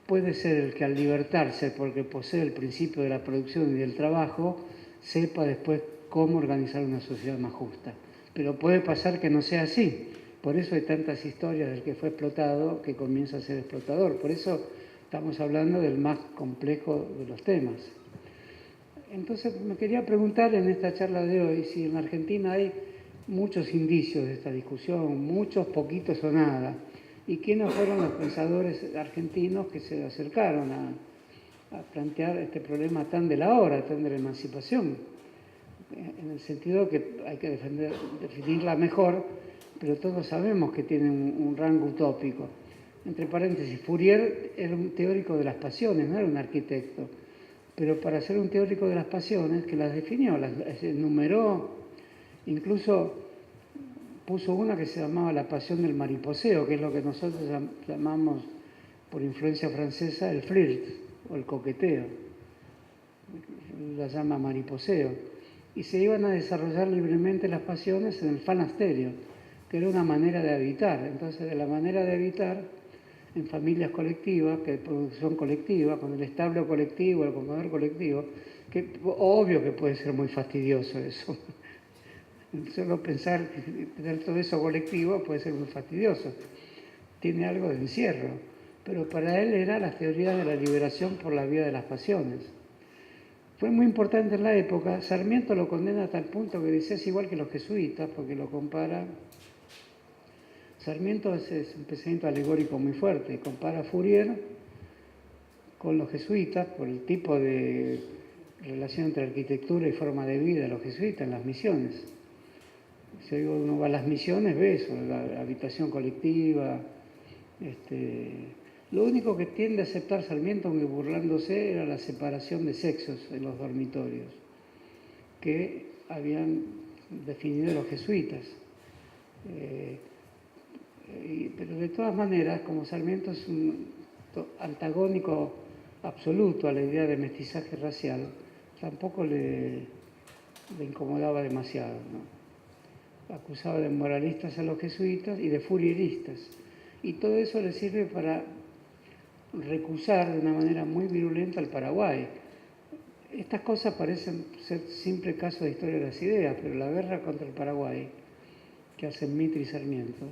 [SPEAKER 1] puede ser el que al libertarse, porque posee el principio de la producción y del trabajo, sepa después cómo organizar una sociedad más justa. Pero puede pasar que no sea así, Por eso hay tantas historias del que fue explotado que comienza a ser explotador. Por eso estamos hablando del más complejo de los temas. Entonces me quería preguntar en esta charla de hoy si en la Argentina hay muchos indicios de esta discusión, muchos, poquitos o nada, y quiénes fueron los pensadores argentinos que se acercaron a plantear este problema tan de la hora, tan de la emancipación, en el sentido que hay que definirla mejor, pero todos sabemos que tiene un rango utópico. Entre paréntesis, Fourier era un teórico de las pasiones, no era un arquitecto, pero para ser un teórico de las pasiones, que las definió, las enumeró, incluso puso una que se llamaba la pasión del mariposeo, que es lo que nosotros llamamos, por influencia francesa, el flirt o el coqueteo. La llama mariposeo. Y se iban a desarrollar libremente las pasiones en el fanasterio, que era una manera de habitar. Entonces, de la manera de habitar en familias colectivas, que de producción colectiva, con el establo colectivo, el comedor colectivo, que obvio que puede ser muy fastidioso eso. Solo pensar que tener todo eso colectivo puede ser muy fastidioso. Tiene algo de encierro. Pero para él era la teoría de la liberación por la vía de las pasiones. Fue muy importante en la época. Sarmiento lo condena hasta el punto que dice es igual que los jesuitas, porque lo compara. Sarmiento es un pensamiento alegórico muy fuerte. Compara a Fourier con los jesuitas por el tipo de relación entre arquitectura y forma de vida de los jesuitas en las misiones. Si uno va a las misiones, ve eso, la habitación colectiva. Lo único que tiende a aceptar Sarmiento, aunque burlándose, era la separación de sexos en los dormitorios, que habían definido los jesuitas. Pero de todas maneras, como Sarmiento es un antagónico absoluto a la idea de mestizaje racial, tampoco le incomodaba demasiado, ¿no? Acusaba de moralistas a los jesuitas y de fourieristas. Y todo eso le sirve para recusar de una manera muy virulenta al Paraguay. Estas cosas parecen ser simple caso de historia de las ideas, pero la guerra contra el Paraguay, que hacen Mitre y Sarmiento,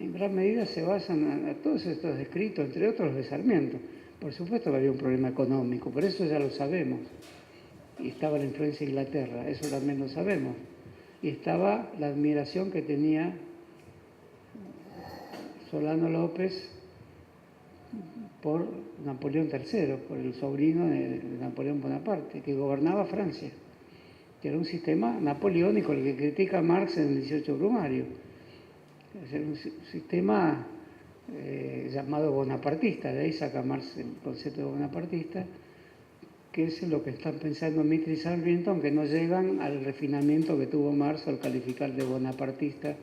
[SPEAKER 1] en gran medida se basan a todos estos escritos, entre otros los de Sarmiento. Por supuesto que había un problema económico, por eso ya lo sabemos. Y estaba la influencia de Inglaterra, eso también lo sabemos. Y estaba la admiración que tenía Solano López por Napoleón III, por el sobrino de Napoleón Bonaparte, que gobernaba Francia, que era un sistema napoleónico, el que critica Marx en el 18 Brumario. Es un sistema llamado bonapartista, de ahí saca Marx el concepto de bonapartista, que es lo que están pensando Mitre y Sarmiento, aunque no llegan al refinamiento que tuvo Marx al calificar de bonapartista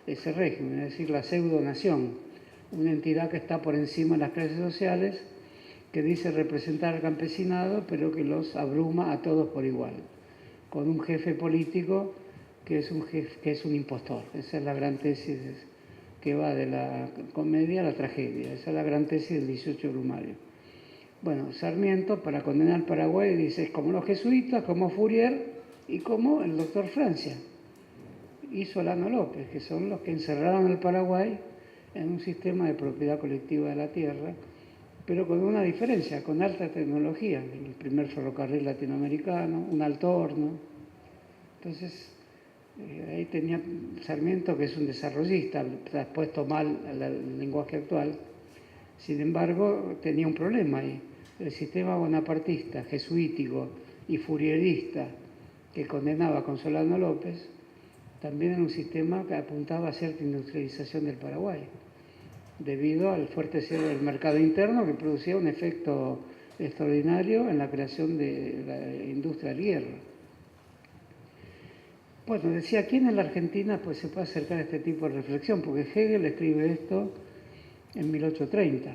[SPEAKER 1] ese régimen, es decir, la pseudo-nación, una entidad que está por encima de las clases sociales, que dice representar al campesinado, pero que los abruma a todos por igual, con un jefe político que es un impostor. Esa es la gran tesis que va de la comedia a la tragedia. Esa es la gran tesis del 18 Brumario. Bueno, Sarmiento, para condenar al Paraguay, dice, es como los jesuitas, como Fourier y como el doctor Francia y Solano López, que son los que encerraron al Paraguay en un sistema de propiedad colectiva de la tierra, pero con una diferencia, con alta tecnología, el primer ferrocarril latinoamericano, un alto horno. Entonces, ahí tenía Sarmiento, que es un desarrollista, puesto mal al lenguaje actual. Sin embargo, tenía un problema ahí. El sistema bonapartista, jesuítico y fourierista que condenaba con Solano López, también era un sistema que apuntaba a cierta industrialización del Paraguay, debido al fuerte cierre del mercado interno que producía un efecto extraordinario en la creación de la industria del hierro. Bueno, decía, ¿quién en la Argentina pues, se puede acercar a este tipo de reflexión? Porque Hegel escribe esto en 1830,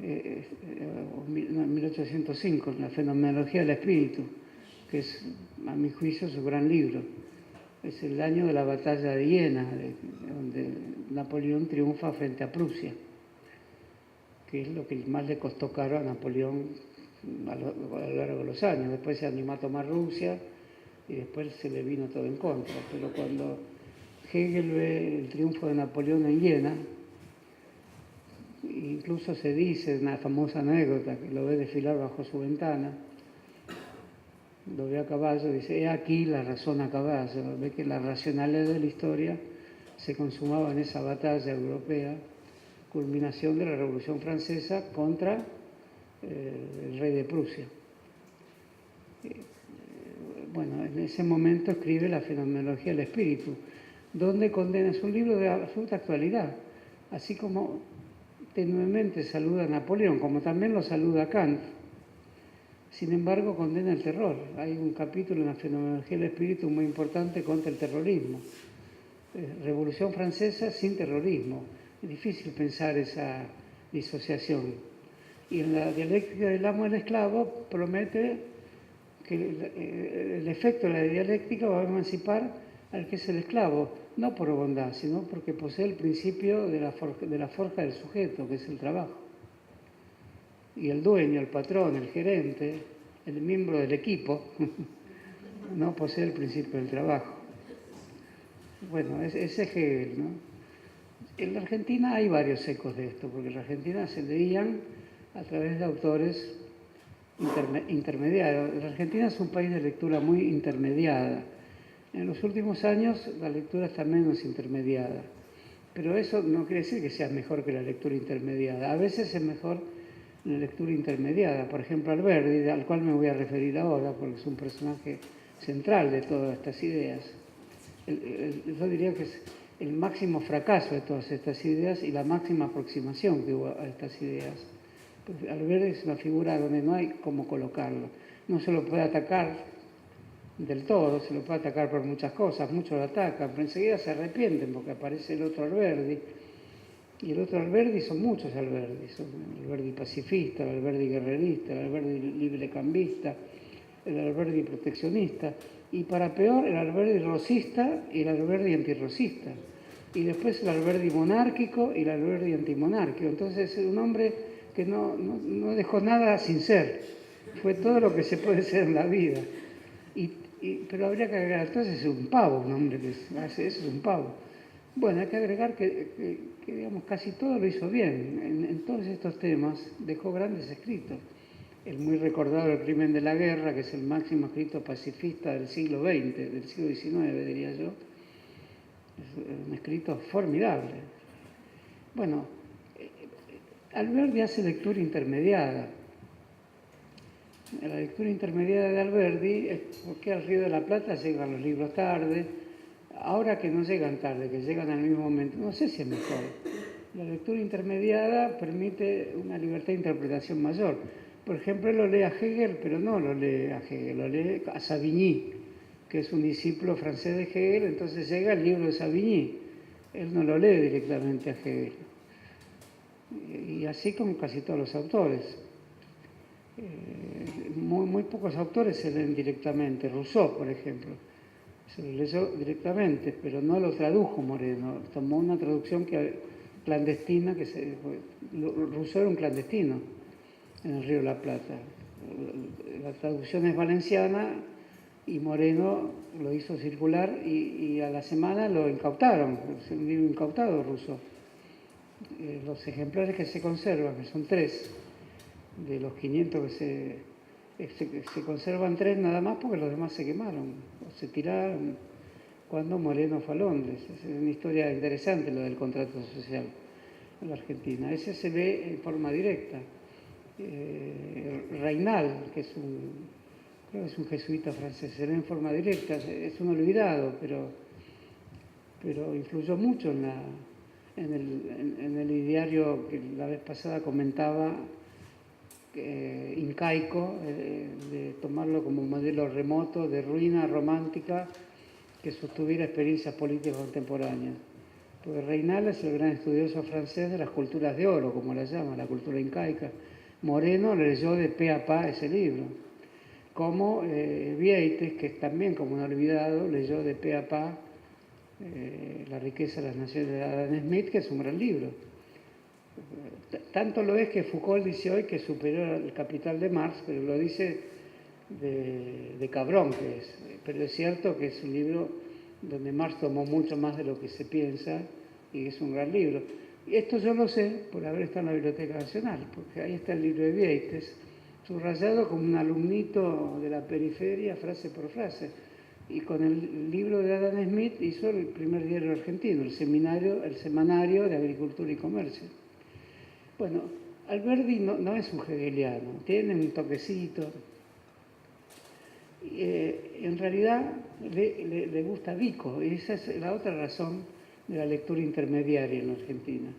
[SPEAKER 1] en 1805, en La fenomenología del espíritu, que es, a mi juicio, su gran libro. Es el año de la batalla de Iena, donde Napoleón triunfa frente a Prusia, que es lo que más le costó caro a Napoleón a lo largo de los años. Después se animó a tomar Rusia y después se le vino todo en contra. Pero cuando Hegel ve el triunfo de Napoleón en Viena, incluso se dice una famosa anécdota que lo ve desfilar bajo su ventana, lo ve a caballo, dice: he aquí la razón a caballo. Ve que la racionalidad de la historia se consumaba en esa batalla europea, culminación de la Revolución Francesa contra el rey de Prusia. Bueno, en ese momento escribe La fenomenología del espíritu, donde condena, es un libro de absoluta actualidad, así como tenuemente saluda a Napoleón, como también lo saluda Kant. Sin embargo, condena el terror. Hay un capítulo en La fenomenología del espíritu muy importante contra el terrorismo. Revolución Francesa sin terrorismo. Es difícil pensar esa disociación. Y en la dialéctica del amo al esclavo promete que el efecto de la dialéctica va a emancipar al que es el esclavo, no por bondad, sino porque posee el principio de la forja del sujeto, que es el trabajo. Y el dueño, el patrón, el gerente, el miembro del equipo, no posee el principio del trabajo. Bueno, ese es Hegel, ¿no? En la Argentina hay varios ecos de esto, porque en la Argentina se leían a través de autores intermediarios. La Argentina es un país de lectura muy intermediada. En los últimos años la lectura está menos intermediada, pero eso no quiere decir que sea mejor que la lectura intermediada. A veces es mejor la lectura intermediada. Por ejemplo, Alberdi, al cual me voy a referir ahora, porque es un personaje central de todas estas ideas. Yo diría que es el máximo fracaso de todas estas ideas y la máxima aproximación que hubo a estas ideas. Pues Alberdi es una figura donde no hay cómo colocarlo. No se lo puede atacar del todo, se lo puede atacar por muchas cosas, muchos lo atacan, pero enseguida se arrepienten porque aparece el otro Alberdi. Y el otro Alberdi son muchos Alberdi, son el Alberdi pacifista, el Alberdi guerrerista, el Alberdi librecambista, el Alberdi proteccionista, y para peor el Alberdi rosista y el Alberdi antirrosista, y después el Alberdi monárquico y el Alberdi antimonárquico. Entonces es un hombre que no dejó nada sin ser, fue todo lo que se puede ser en la vida. Pero habría que agregar, entonces es un pavo, un hombre que hace eso, es un pavo. Bueno, hay que agregar que digamos, casi todo lo hizo bien. En todos estos temas dejó grandes escritos. El muy recordado El crimen de la guerra, que es el máximo escrito pacifista del siglo XX, del siglo XIX, diría yo. Es un escrito formidable. Bueno, Alberdi hace lectura intermediada. La lectura intermediada de Alberdi es porque al Río de la Plata llegan los libros tarde. Ahora que no llegan tarde, que llegan al mismo momento, no sé si es mejor. La lectura intermediada permite una libertad de interpretación mayor. Por ejemplo, él lo lee a Hegel, pero no lo lee a Hegel, lo lee a Savigny, que es un discípulo francés de Hegel, entonces llega el libro de Savigny. Él no lo lee directamente a Hegel. Y así como casi todos los autores. Muy pocos autores se leen directamente. Rousseau, por ejemplo, se lo leyó directamente, pero no lo tradujo Moreno. Tomó una traducción clandestina. Rousseau era un clandestino en el Río de la Plata. La traducción es valenciana y Moreno lo hizo circular y a la semana lo incautaron. Es un libro incautado, Rousseau. Los ejemplares que se conservan, que son 3, de los 500 que se conservan 3 nada más porque los demás se quemaron o se tiraron cuando Moreno fue a Londres. Es una historia interesante lo del contrato social en la Argentina. Ese se ve en forma directa. Raynal, creo que es un jesuita francés, se ve en forma directa. Es un olvidado, pero influyó mucho en el ideario que la vez pasada comentaba, incaico, de tomarlo como un modelo remoto de ruina romántica que sostuviera experiencias políticas contemporáneas. Porque Raynal es el gran estudioso francés de las culturas de oro, como la llama, la cultura incaica. Moreno leyó de pe a pa ese libro. Como Vieites, que también como un olvidado, leyó de pe a pa La riqueza de las naciones de Adam Smith, que es un gran libro. Tanto lo es que Foucault dice hoy que es superior al Capital de Marx, pero lo dice de cabrón que es. Pero es cierto que es un libro donde Marx tomó mucho más de lo que se piensa y es un gran libro. Y esto yo lo sé por haber estado en la Biblioteca Nacional, porque ahí está el libro de Vieites, subrayado como un alumnito de la periferia, frase por frase. Y con el libro de Adam Smith hizo el primer diario argentino, el Semanario de Agricultura y Comercio. Bueno, Alberdi no es un hegeliano, tiene un toquecito. En realidad le gusta Vico, y esa es la otra razón de la lectura intermediaria en Argentina.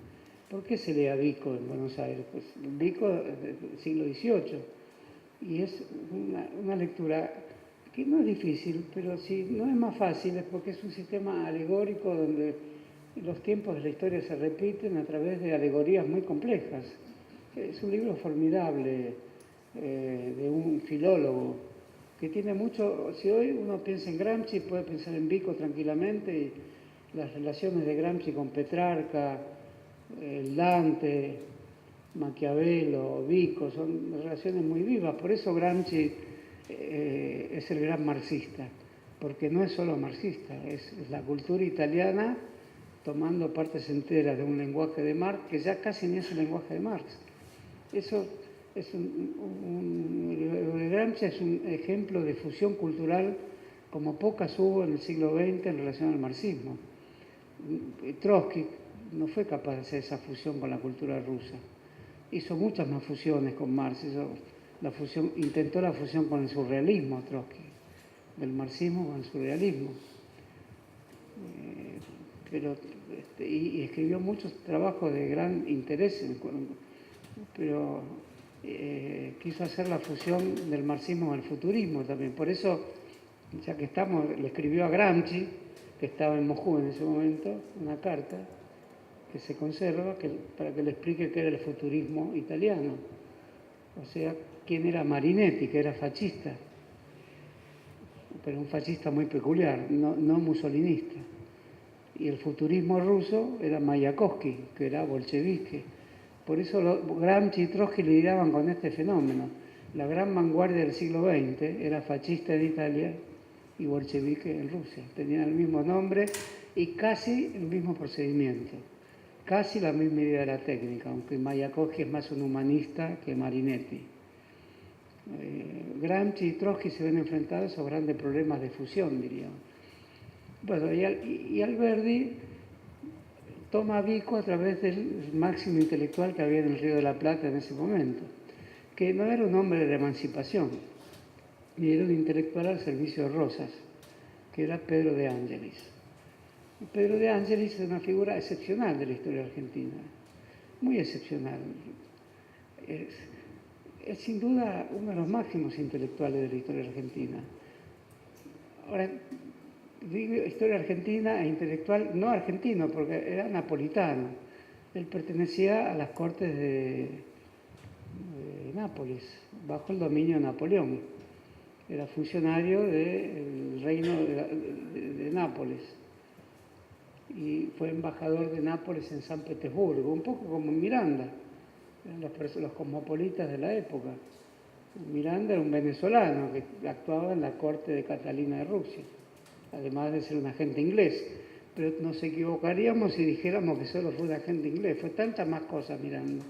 [SPEAKER 1] ¿Por qué se lee a Vico en Buenos Aires? Pues Vico del siglo XVIII, y es una lectura que no es difícil, pero si no es más fácil es porque es un sistema alegórico donde los tiempos de la historia se repiten a través de alegorías muy complejas. Es un libro formidable de un filólogo que tiene mucho. Si hoy uno piensa en Gramsci, puede pensar en Vico tranquilamente, y las relaciones de Gramsci con Petrarca, Dante, Maquiavelo, Vico, son relaciones muy vivas. Por eso Gramsci es el gran marxista, porque no es solo marxista, es la cultura italiana tomando partes enteras de un lenguaje de Marx, que ya casi ni es el lenguaje de Marx. Eso es Gramsci es un ejemplo de fusión cultural como pocas hubo en el siglo XX en relación al marxismo. Trotsky no fue capaz de hacer esa fusión con la cultura rusa. Hizo muchas más fusiones con Marx. Intentó la fusión con el surrealismo, Trotsky, del marxismo con el surrealismo. Y escribió muchos trabajos de gran interés, pero quiso hacer la fusión del marxismo con el futurismo también. Por eso, ya que estamos, le escribió a Gramsci, que estaba en Moscú en ese momento, una carta que se conserva para que le explique qué era el futurismo italiano. O sea, quién era Marinetti, que era fascista, pero un fascista muy peculiar, no musolinista. Y el futurismo ruso era Mayakovsky, que era bolchevique. Por eso Gramsci y Trotsky lideraban con este fenómeno. La gran vanguardia del siglo XX era fascista en Italia y bolchevique en Rusia. Tenían el mismo nombre y casi el mismo procedimiento, casi la misma idea de la técnica, aunque Mayakovsky es más un humanista que Marinetti. Gramsci y Trotsky se ven enfrentados a esos grandes problemas de fusión, diríamos. Bueno, y Alberdi toma a Vico a través del máximo intelectual que había en el Río de la Plata en ese momento, que no era un hombre de emancipación, ni era un intelectual al servicio de Rosas, que era Pedro de Ángelis. Pedro de Ángelis es una figura excepcional de la historia argentina, muy excepcional. Es sin duda uno de los máximos intelectuales de la historia argentina. Ahora, digo historia argentina e intelectual, no argentino, porque era napolitano. Él pertenecía a las cortes de Nápoles, bajo el dominio de Napoleón. Era funcionario del reino de Nápoles. Y fue embajador de Nápoles en San Petersburgo, un poco como Miranda, eran los cosmopolitas de la época. Miranda era un venezolano que actuaba en la corte de Catalina de Rusia, además de ser un agente inglés. Pero nos equivocaríamos si dijéramos que solo fue un agente inglés. Fue tantas más cosas Miranda.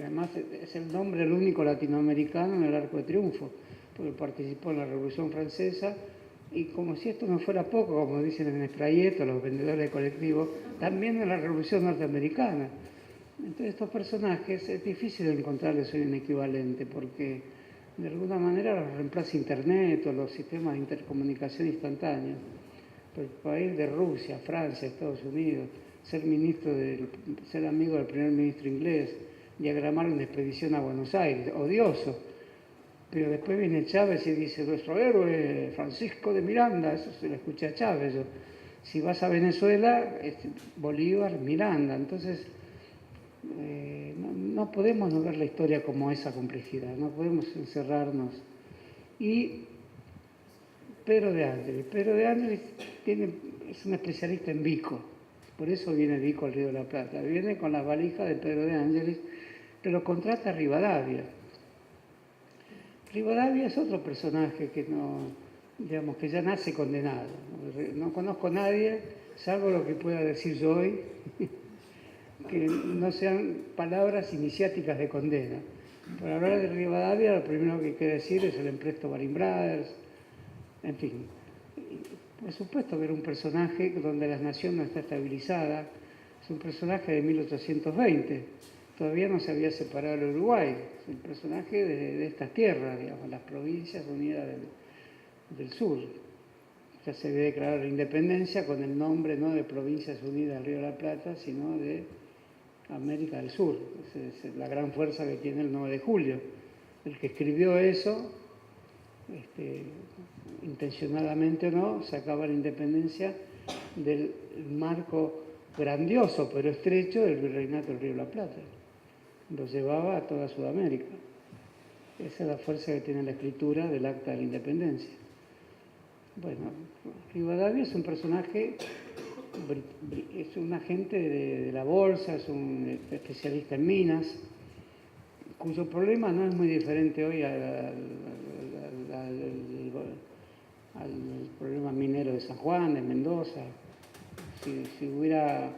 [SPEAKER 1] Además es el nombre del único latinoamericano en el Arco de Triunfo, porque participó en la Revolución Francesa. Y como si esto no fuera poco, como dicen en Esprayeto, los vendedores de colectivos, también en la Revolución Norteamericana. Entonces estos personajes es difícil encontrarles hoy un equivalente, porque de alguna manera los reemplaza Internet o los sistemas de intercomunicación instantánea. Pero para ir de Rusia, Francia, Estados Unidos, ser amigo del primer ministro inglés, diagramar una expedición a Buenos Aires, odioso. Pero después viene Chávez y dice, nuestro héroe Francisco de Miranda, eso se lo escuché a Chávez. Si vas a Venezuela, Bolívar, Miranda. Entonces, no podemos no ver la historia como esa complejidad, no podemos encerrarnos. Y Pedro de Ángeles es un especialista en Vico, por eso viene Vico al Río de la Plata. Viene con las valijas de Pedro de Ángeles, que lo contrata Rivadavia. Rivadavia es otro personaje que digamos que ya nace condenado. No conozco a nadie, salvo lo que pueda decir yo hoy, que no sean palabras iniciáticas de condena. Para hablar de Rivadavia, lo primero que hay que decir es el empresto Baring Brothers, en fin. Por supuesto que era un personaje donde la nación no está estabilizada, es un personaje de 1820, todavía no se había separado el Uruguay, es un personaje de estas tierras, digamos, las provincias unidas del sur. Ya se había declarado la independencia con el nombre no de Provincias Unidas del Río de la Plata, sino de América del Sur. Esa es la gran fuerza que tiene el 9 de julio. El que escribió eso, intencionadamente o no, sacaba la independencia del marco grandioso pero estrecho del virreinato del Río de la Plata. Lo llevaba a toda Sudamérica. Esa es la fuerza que tiene la escritura del Acta de la Independencia. Bueno, Rivadavia es un personaje, es un agente de la bolsa, es un especialista en minas, cuyo problema no es muy diferente hoy al problema minero de San Juan, de Mendoza. Si hubiera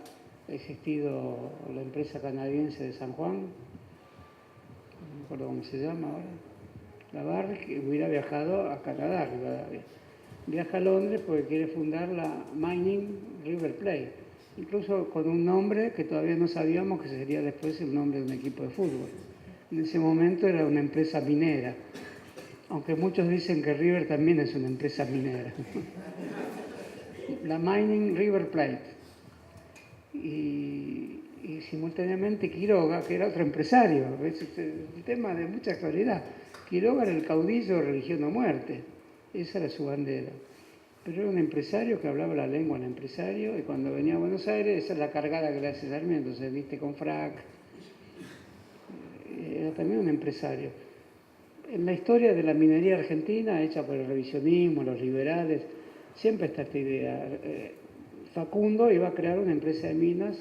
[SPEAKER 1] existido la empresa canadiense de San Juan, no me acuerdo cómo se llama ahora, la Barrick, hubiera viajado a Canadá, Rivadavia. Viaja a Londres porque quiere fundar la Mining River Plate, incluso con un nombre que todavía no sabíamos que sería después el nombre de un equipo de fútbol. En ese momento era una empresa minera, aunque muchos dicen que River también es una empresa minera. La Mining River Plate. Y simultáneamente Quiroga, que era otro empresario, es un tema de mucha actualidad. Quiroga era el caudillo de Religión o Muerte, esa era su bandera. Pero era un empresario que hablaba la lengua del empresario, y cuando venía a Buenos Aires, esa es la cargada que le hace Sarmiento, se viste con frac. Era también un empresario. En la historia de la minería argentina, hecha por el revisionismo, los liberales, siempre está esta idea. Facundo iba a crear una empresa de minas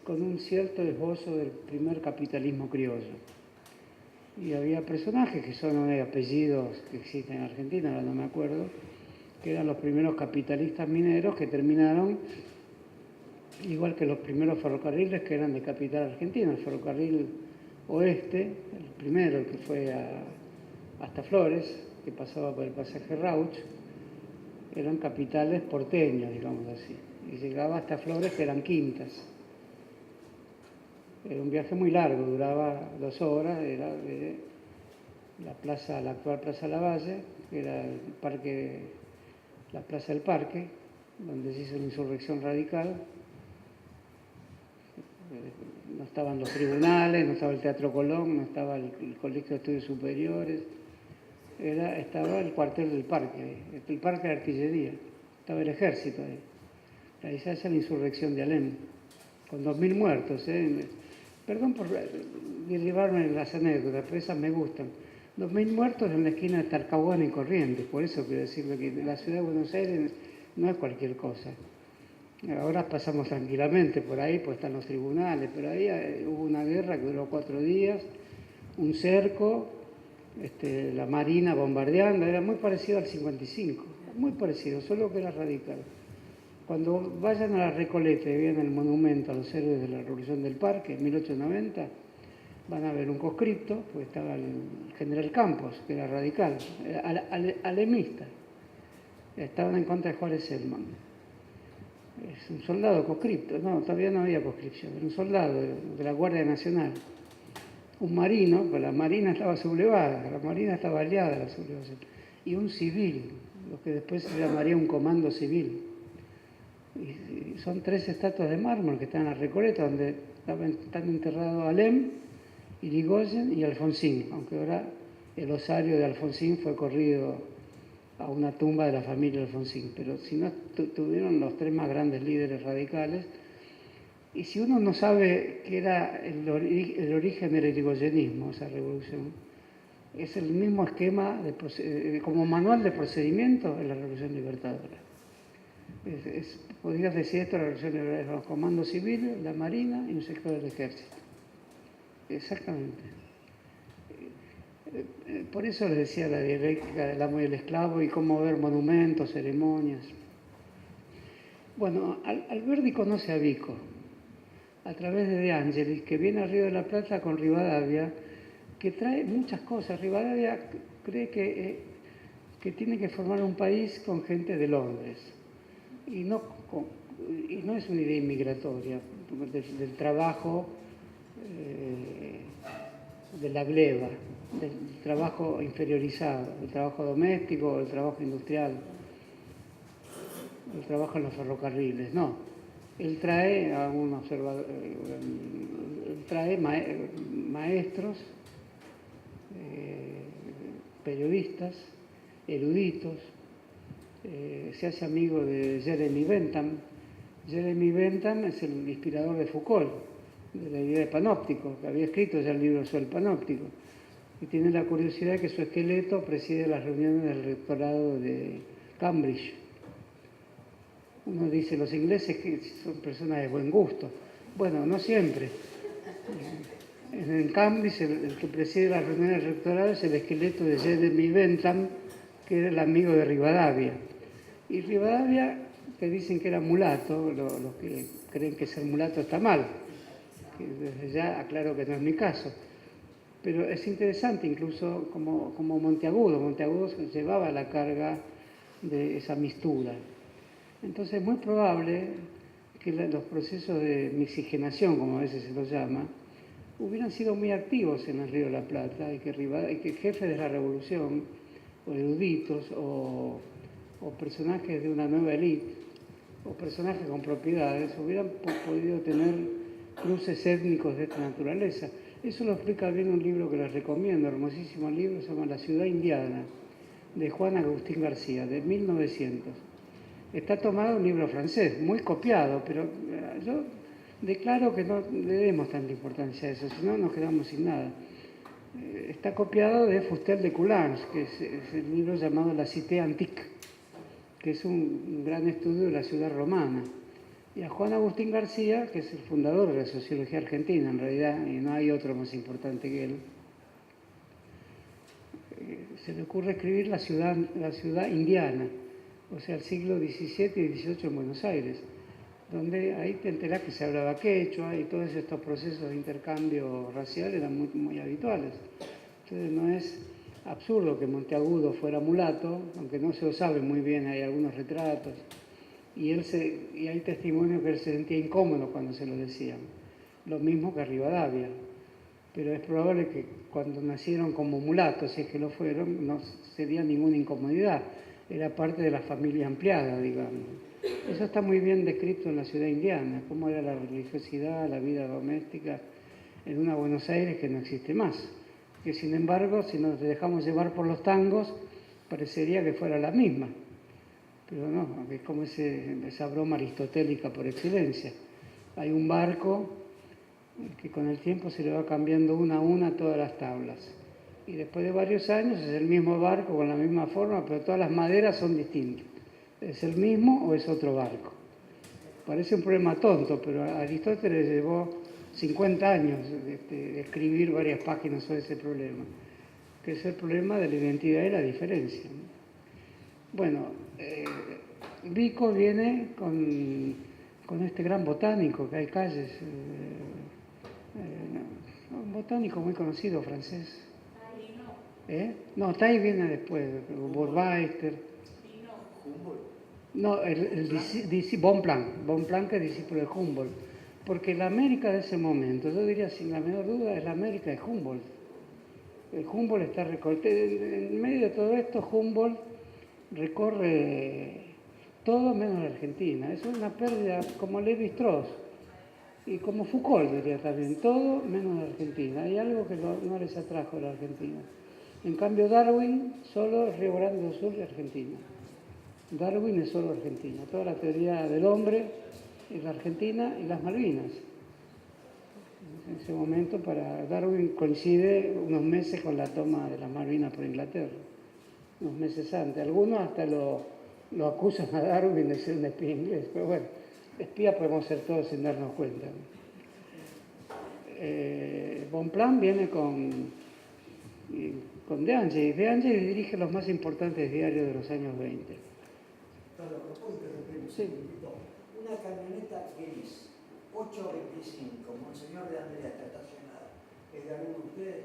[SPEAKER 1] con un cierto esbozo del primer capitalismo criollo. Y había personajes que son apellidos que existen en Argentina, ahora no me acuerdo, que eran los primeros capitalistas mineros que terminaron, igual que los primeros ferrocarriles que eran de capital argentina, el ferrocarril oeste, el primero, el que fue hasta Flores, que pasaba por el pasaje Rauch, eran capitales porteños, digamos así, y llegaba hasta Flores, que eran quintas. Era un viaje muy largo, duraba 2 horas, era de la actual Plaza Lavalle, que era el parque, la Plaza del Parque, donde se hizo la insurrección radical. No estaban los tribunales, no estaba el Teatro Colón, no estaba el Colegio de Estudios Superiores, estaba el cuartel del parque, el parque de artillería, estaba el ejército ahí. Ahí se hace la insurrección de Alem, con 2.000 muertos. Perdón por derivarme en las anécdotas, pero esas me gustan. 2.000 muertos en la esquina de Talcahuano y Corrientes, por eso quiero decirle que la ciudad de Buenos Aires no es cualquier cosa. Ahora pasamos tranquilamente por ahí, pues están los tribunales, pero ahí hubo una guerra que duró 4 días, un cerco, la Marina bombardeando, era muy parecido al 55, muy parecido, solo que era radical. Cuando vayan a la Recoleta y vean el monumento a los héroes de la Revolución del Parque, en 1890, van a ver un conscripto, pues estaba el general Campos, que era radical, alemista, estaban en contra de Juárez Selman. Es un soldado conscripto, no, todavía no había conscripción, era un soldado de la Guardia Nacional. Un marino, pues la Marina estaba sublevada, la Marina estaba aliada a la sublevación. Y un civil, lo que después se llamaría un comando civil. Y son 3 estatuas de mármol que están en la Recoleta, donde están enterrados Alem, Irigoyen y Alfonsín, aunque ahora el osario de Alfonsín fue corrido a una tumba de la familia Alfonsín, pero si no, tuvieron los 3 más grandes líderes radicales. Y si uno no sabe qué era el origen del irigoyenismo, esa revolución, es el mismo esquema como manual de procedimiento en la Revolución Libertadora. Podrías decir esto, la Revolución Libertadora, los comandos civiles, la Marina y un sector del Ejército. Exactamente. Por eso les decía la dialéctica del amo y el esclavo y cómo ver monumentos, ceremonias. Bueno, Alberdi conoce a Vico a través de Angelis, que viene al Río de la Plata con Rivadavia, que trae muchas cosas. Rivadavia cree que tiene que formar un país con gente de Londres y no es una idea inmigratoria del trabajo, de la gleba, del trabajo inferiorizado, el trabajo doméstico, el trabajo industrial, el trabajo en los ferrocarriles. No, él trae a un observador, trae maestros, periodistas, eruditos, se hace amigo de Jeremy Bentham. Jeremy Bentham es el inspirador de Foucault, de la idea de panóptico, que había escrito ya el libro sobre el panóptico, y tiene la curiosidad de que su esqueleto preside las reuniones del rectorado de Cambridge. Uno dice, los ingleses que son personas de buen gusto. Bueno, no siempre. En Cambridge el que preside las reuniones del rectorado es el esqueleto de Jeremy Bentham, que era el amigo de Rivadavia. Y Rivadavia, que dicen que era mulato, los que creen que ser mulato está mal, que desde ya aclaro que no es mi caso. Pero es interesante incluso como Monteagudo llevaba la carga de esa mistura. Entonces es muy probable que los procesos de mixigenación, como a veces se los llama, hubieran sido muy activos en el Río de la Plata y que jefes de la revolución, o eruditos, o personajes de una nueva élite, o personajes con propiedades, hubieran podido tener cruces étnicos de esta naturaleza. Eso lo explica bien un libro que les recomiendo, hermosísimo libro, se llama La ciudad indiana, de Juan Agustín García, de 1900. Está tomado un libro francés, muy copiado, pero yo declaro que no le demos tanta importancia a eso, si no nos quedamos sin nada. Está copiado de Fustel de Coulanges, que es el libro llamado La Cité Antique, que es un gran estudio de la ciudad romana. Y a Juan Agustín García, que es el fundador de la sociología argentina, en realidad, y no hay otro más importante que él, se le ocurre escribir la ciudad indiana, o sea, el siglo XVII y XVIII en Buenos Aires, donde ahí te enterás que se hablaba quechua y todos estos procesos de intercambio racial eran muy, muy habituales. Entonces no es absurdo que Monteagudo fuera mulato, aunque no se lo sabe muy bien, hay algunos retratos, y hay testimonio que él se sentía incómodo cuando se lo decían, lo mismo que Rivadavia. Pero es probable que cuando nacieron como mulatos, si es que lo fueron, no sería ninguna incomodidad, era parte de la familia ampliada, digamos. Eso está muy bien descrito en la ciudad indiana, cómo era la religiosidad, la vida doméstica en una Buenos Aires que no existe más. Que sin embargo, si nos dejamos llevar por los tangos, parecería que fuera la misma. Pero no, es como esa broma aristotélica por excelencia. Hay un barco que con el tiempo se le va cambiando una a una todas las tablas. Y después de varios años es el mismo barco con la misma forma, pero todas las maderas son distintas. ¿Es el mismo o es otro barco? Parece un problema tonto, pero a Aristóteles llevó 50 años de escribir varias páginas sobre ese problema, que es el problema de la identidad y la diferencia. Bueno, Vico viene con este gran botánico, que hay calles, un botánico muy conocido francés. No, Tai viene después, Bourbaster. No, Bonpland, que es discípulo de Humboldt. Porque la América de ese momento, yo diría sin la menor duda, es la América de Humboldt. El Humboldt está en medio de todo esto, Humboldt recorre todo menos la Argentina. Eso es una pérdida como Lévi-Strauss y como Foucault, diría también, todo menos la Argentina. Hay algo que no les atrajo a la Argentina. En cambio, Darwin, solo Río Grande do Sul y Argentina. Darwin es solo Argentina. Toda la teoría del hombre es la Argentina y las Malvinas. En ese momento, para Darwin coincide unos meses con la toma de las Malvinas por Inglaterra, unos meses antes. Algunos hasta lo acusan a Darwin de ser un espía inglés, pero bueno, espía podemos ser todos sin darnos cuenta. Bonpland viene con con De Angelis. De Angelis dirige los más importantes diarios de los años 20.
[SPEAKER 2] Perdón, ¿lo puedo interrumpir?
[SPEAKER 1] Sí.
[SPEAKER 2] Una camioneta gris, 825, Monseñor de Andrea, está estacionada. ¿Es de alguno de ustedes?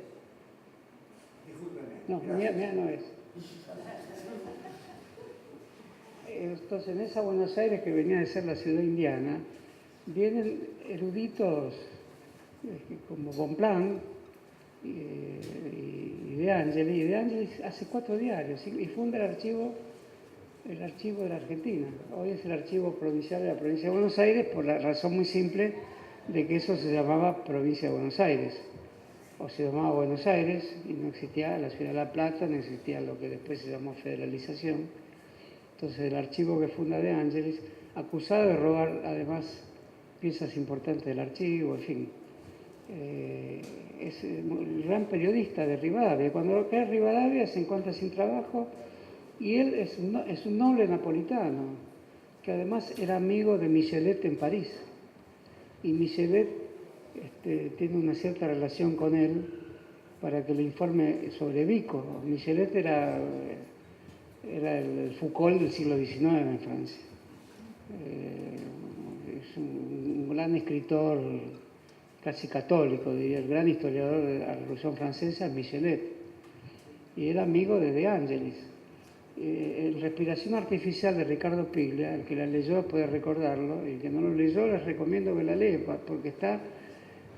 [SPEAKER 2] Discúlpeme.
[SPEAKER 1] No, mía no es. Entonces, en esa Buenos Aires que venía de ser la ciudad indiana, vienen eruditos como Bonpland y De Angelis. Y De Angelis hace 4 diarios y funda el archivo de la Argentina. Hoy es el archivo provincial de la provincia de Buenos Aires por la razón muy simple de que eso se llamaba provincia de Buenos Aires. O se llamaba Buenos Aires y no existía la ciudad de La Plata, no existía lo que después se llamó federalización. Entonces el archivo que funda De Angelis, acusado de robar además piezas importantes del archivo, en fin. Es el gran periodista de Rivadavia. Cuando cae Rivadavia se encuentra sin trabajo y él es un noble napolitano que además era amigo de Michelet en París. Y Michelet tiene una cierta relación con él para que le informe sobre Vico. Michelet era el Foucault del siglo XIX en Francia. Es un gran escritor, casi católico, diría, el gran historiador de la Revolución Francesa, Michelet. Y era amigo de De Angelis. En Respiración Artificial de Ricardo Piglia, el que la leyó puede recordarlo, y el que no lo leyó les recomiendo que la lea, porque está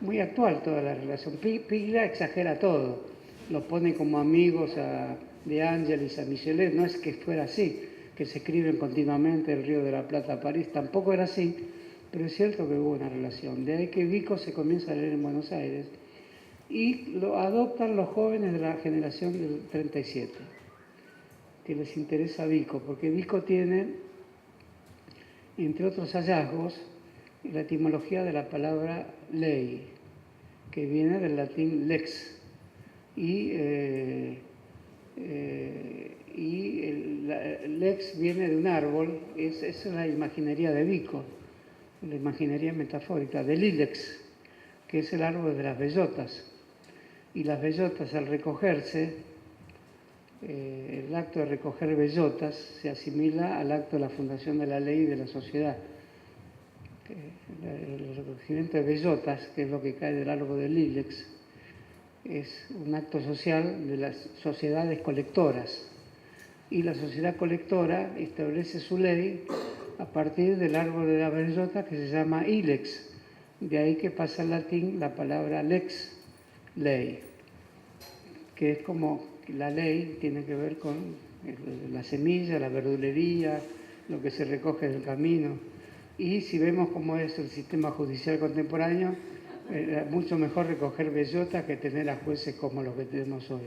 [SPEAKER 1] muy actual toda la relación. Piglia exagera todo, los pone como amigos a De Angelis, a Michelet. No es que fuera así, que se escriben continuamente el Río de la Plata a París, tampoco era así, pero es cierto que hubo una relación. De ahí que Vico se comienza a leer en Buenos Aires y lo adoptan los jóvenes de la generación del 37, que les interesa Vico, porque Vico tiene, entre otros hallazgos, la etimología de la palabra ley, que viene del latín lex, y lex viene de un árbol. Esa es la imaginería de Vico, la imaginería metafórica del ilex, que es el árbol de las bellotas. Y las bellotas, al recogerse, el acto de recoger bellotas se asimila al acto de la fundación de la ley y de la sociedad. El recogimiento de bellotas, que es lo que cae del árbol del ilex, es un acto social de las sociedades colectoras. Y la sociedad colectora establece su ley a partir del árbol de la bellota, que se llama ilex. De ahí que pasa al latín la palabra lex, ley, que es como la ley tiene que ver con la semilla, la verdulería, lo que se recoge del camino. Y si vemos cómo es el sistema judicial contemporáneo, mucho mejor recoger bellotas que tener a jueces como los que tenemos hoy.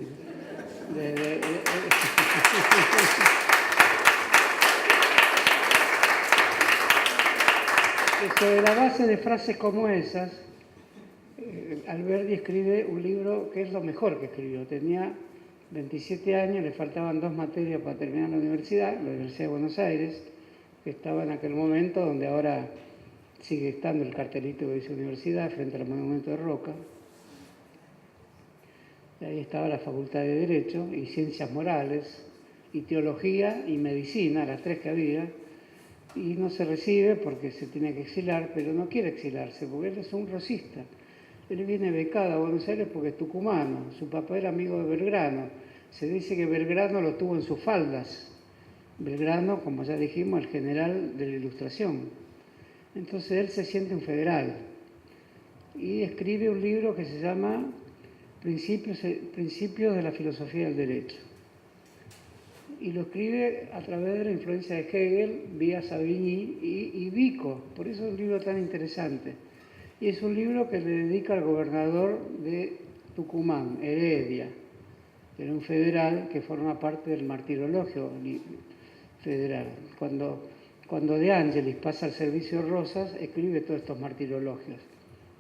[SPEAKER 1] Sobre la base de frases como esas, Alberdi escribe un libro que es lo mejor que escribió. Tenía 27 años, le faltaban 2 materias para terminar la Universidad de Buenos Aires, que estaba en aquel momento donde ahora sigue estando el cartelito que dice Universidad, frente al Monumento de Roca. Y ahí estaba la Facultad de Derecho y Ciencias Morales y Teología y Medicina, las 3 que había, y no se recibe porque se tiene que exilar, pero no quiere exilarse porque él es un rosista. Él viene becado a Buenos Aires porque es tucumano, su papá era amigo de Belgrano. Se dice que Belgrano lo tuvo en sus faldas. Belgrano, como ya dijimos, el general de la Ilustración. Entonces él se siente un federal y escribe un libro que se llama Principios de la Filosofía del Derecho. Y lo escribe a través de la influencia de Hegel, vía Savigny y Vico. Por eso es un libro tan interesante. Y es un libro que le dedica al gobernador de Tucumán, Heredia, que era un federal que forma parte del martirologio federal. Cuando De Angelis pasa al servicio Rosas, escribe todos estos martirologios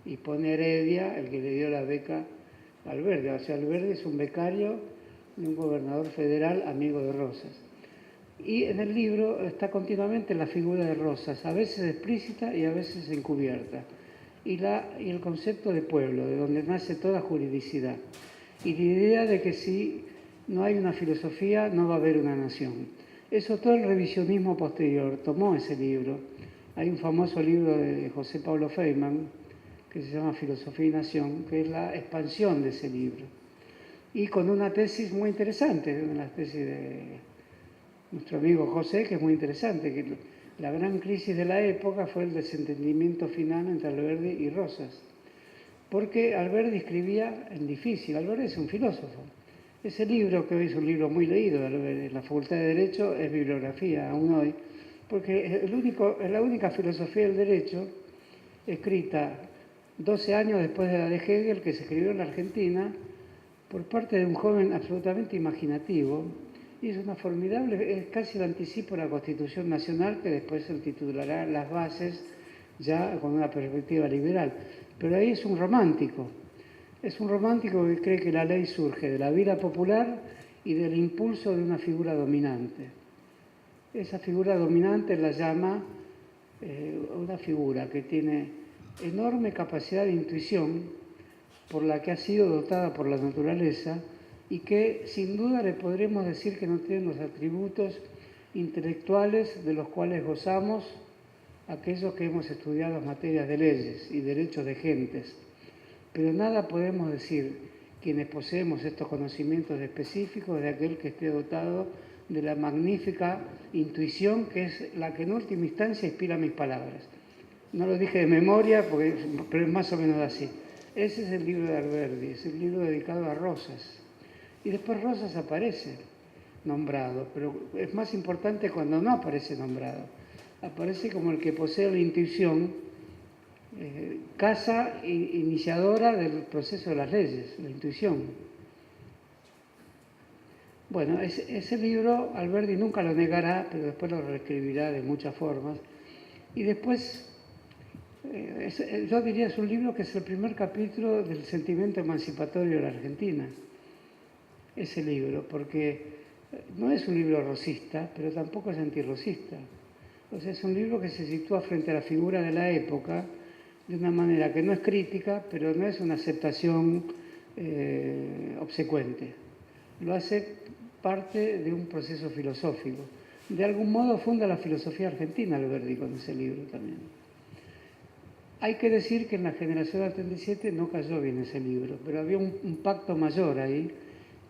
[SPEAKER 1] y pone Heredia, el que le dio la beca a Alberdi. O sea, Alberdi es un becario de un gobernador federal amigo de Rosas. Y en el libro está continuamente la figura de Rosas, a veces explícita y a veces encubierta. Y el concepto de pueblo, de donde nace toda juridicidad. Y la idea de que si no hay una filosofía, no va a haber una nación. Eso todo el revisionismo posterior tomó ese libro. Hay un famoso libro de José Pablo Feynman que se llama Filosofía y Nación, que es la expansión de ese libro. Y con una tesis muy interesante, una tesis de nuestro amigo José, que es muy interesante, que la gran crisis de la época fue el desentendimiento final entre Alberdi y Rosas. Porque Alberdi escribía en difícil. Alberdi es un filósofo. Ese libro, que hoy es un libro muy leído de Alberdi, en la Facultad de Derecho, es bibliografía aún hoy, porque es la única filosofía del derecho escrita 12 años después de la de Hegel, que se escribió en la Argentina por parte de un joven absolutamente imaginativo, y es una formidable, es casi el anticipo de la Constitución Nacional, que después se titulará Las Bases, ya con una perspectiva liberal. Pero ahí es un romántico que cree que la ley surge de la vida popular y del impulso de una figura dominante. Esa figura dominante la llama una figura que tiene enorme capacidad de intuición, por la que ha sido dotada por la naturaleza, y que sin duda le podremos decir que no tiene los atributos intelectuales de los cuales gozamos aquellos que hemos estudiado materias de leyes y derechos de gentes. Pero nada podemos decir, quienes poseemos estos conocimientos específicos, de aquel que esté dotado de la magnífica intuición que es la que en última instancia inspira mis palabras. No lo dije de memoria, pero es más o menos así. Ese es el libro de Alberdi, es el libro dedicado a Rosas. Y después Rosas aparece nombrado, pero es más importante cuando no aparece nombrado. Aparece como el que posee la intuición, casa iniciadora del proceso de las leyes, la intuición. Bueno, ese libro Alberdi nunca lo negará, pero después lo reescribirá de muchas formas. Y después, yo diría, es un libro que es el primer capítulo del sentimiento emancipatorio de la Argentina. Ese libro, porque no es un libro rosista, pero tampoco es antirrosista. O sea, es un libro que se sitúa frente a la figura de la época de una manera que no es crítica, pero no es una aceptación obsecuente. Lo hace parte de un proceso filosófico. De algún modo funda la filosofía argentina Alberdi con ese libro también. Hay que decir que en la generación del 37 no cayó bien ese libro, pero había un pacto mayor ahí,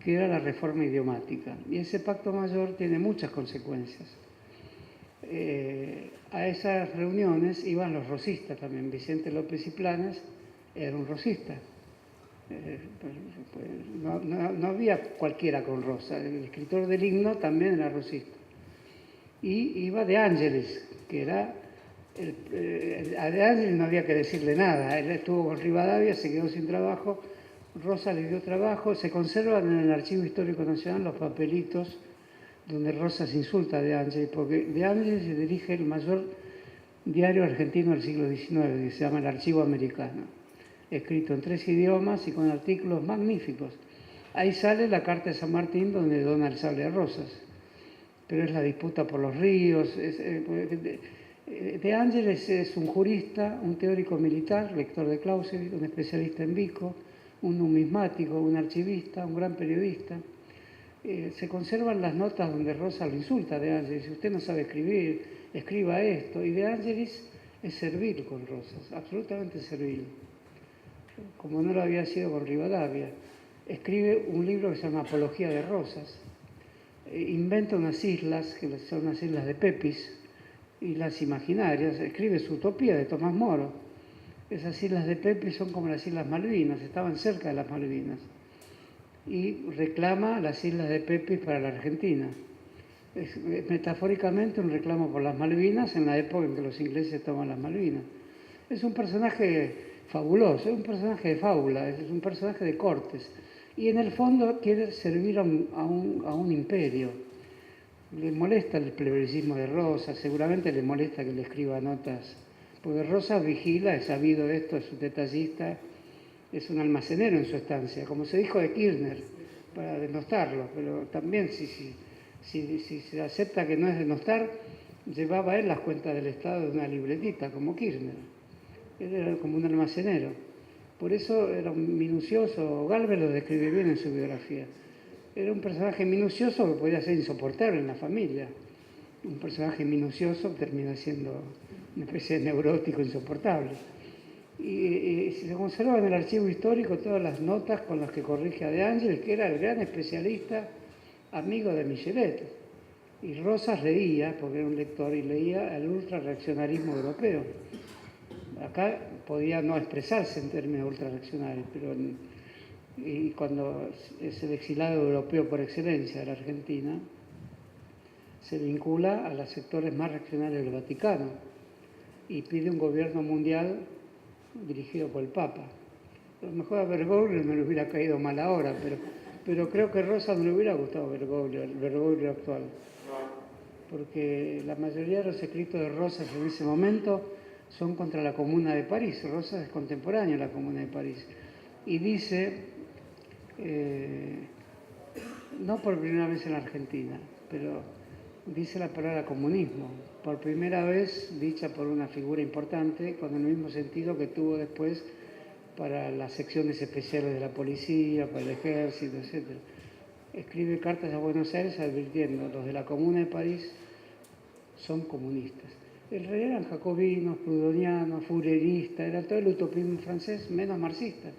[SPEAKER 1] que era la reforma idiomática. Y ese pacto mayor tiene muchas consecuencias. A esas reuniones iban los rosistas también. Vicente López y Planas era un rosista. No había cualquiera con rosa. El escritor del himno también era rosista. Y iba De Ángelis, que era... a De Ángelis no había que decirle nada. Él estuvo con Rivadavia, se quedó sin trabajo. Rosa le dio trabajo. Se conservan en el Archivo Histórico Nacional los papelitos donde Rosas insulta a De Ángelis, porque De Ángelis se dirige el mayor diario argentino del siglo XIX, que se llama El Archivo Americano, escrito en 3 idiomas y con artículos magníficos. Ahí sale la Carta de San Martín, donde dona el sable a Rosas, pero es la disputa por los ríos. De Ángelis es un jurista, un teórico militar, lector de Clausewitz, un especialista en Vico, un numismático, un archivista, un gran periodista. Se conservan las notas donde Rosa lo insulta a De Ángelis: si usted no sabe escribir, escriba esto. Y De Ángelis es servil con Rosas, absolutamente servil, como no lo había sido con Rivadavia. Escribe un libro que se llama Apología de Rosas. Inventa unas islas, que son las islas de Pepys, islas imaginarias. Escribe su Utopía de Tomás Moro. Esas islas de Pepys son como las Islas Malvinas, estaban cerca de las Malvinas. Y reclama las islas de Pepys para la Argentina. Es metafóricamente un reclamo por las Malvinas en la época en que los ingleses toman las Malvinas. Es un personaje fabuloso, es un personaje de fábula, es un personaje de cortes. Y en el fondo quiere servir a un imperio. Le molesta el plebiscismo de Rosas, seguramente le molesta que le escriba notas, porque Rosas vigila, es sabido esto, es un detallista, es un almacenero en su estancia, como se dijo de Kirchner, para denostarlo, pero también si se acepta que no es denostar, llevaba él las cuentas del Estado de una libretita, como Kirchner. Él era como un almacenero. Por eso era un minucioso. Gálvez lo describe bien en su biografía. era un personaje minucioso que podía ser insoportable en la familia. Un personaje minucioso termina siendo una especie de neurótico insoportable. Y se conserva en el archivo histórico todas las notas con las que corrige a De Angelis, que era el gran especialista, amigo de Michelet. Y Rosas leía, porque era un lector, y leía el ultrarreaccionarismo europeo. Acá podía no expresarse en términos ultrarreaccionarios, pero y cuando es el exilado europeo por excelencia de la Argentina, se vincula a los sectores más reaccionarios del Vaticano y pide un gobierno mundial dirigido por el Papa. A lo mejor a Bergoglio no le hubiera caído mal ahora, pero creo que a Rosas no le hubiera gustado Bergoglio, el Bergoglio actual, porque la mayoría de los escritos de Rosas en ese momento son contra la Comuna de París. Rosas es contemporáneo de la Comuna de París. Y dice, no por primera vez en la Argentina, pero dice la palabra comunismo, por primera vez dicha por una figura importante, con el mismo sentido que tuvo después para las secciones especiales de la policía, para el ejército, etc. Escribe cartas a Buenos Aires advirtiendo, los de la Comuna de París son comunistas. En realidad eran jacobinos, proudhonianos, fourieristas, era todo el utopismo francés, menos marxista.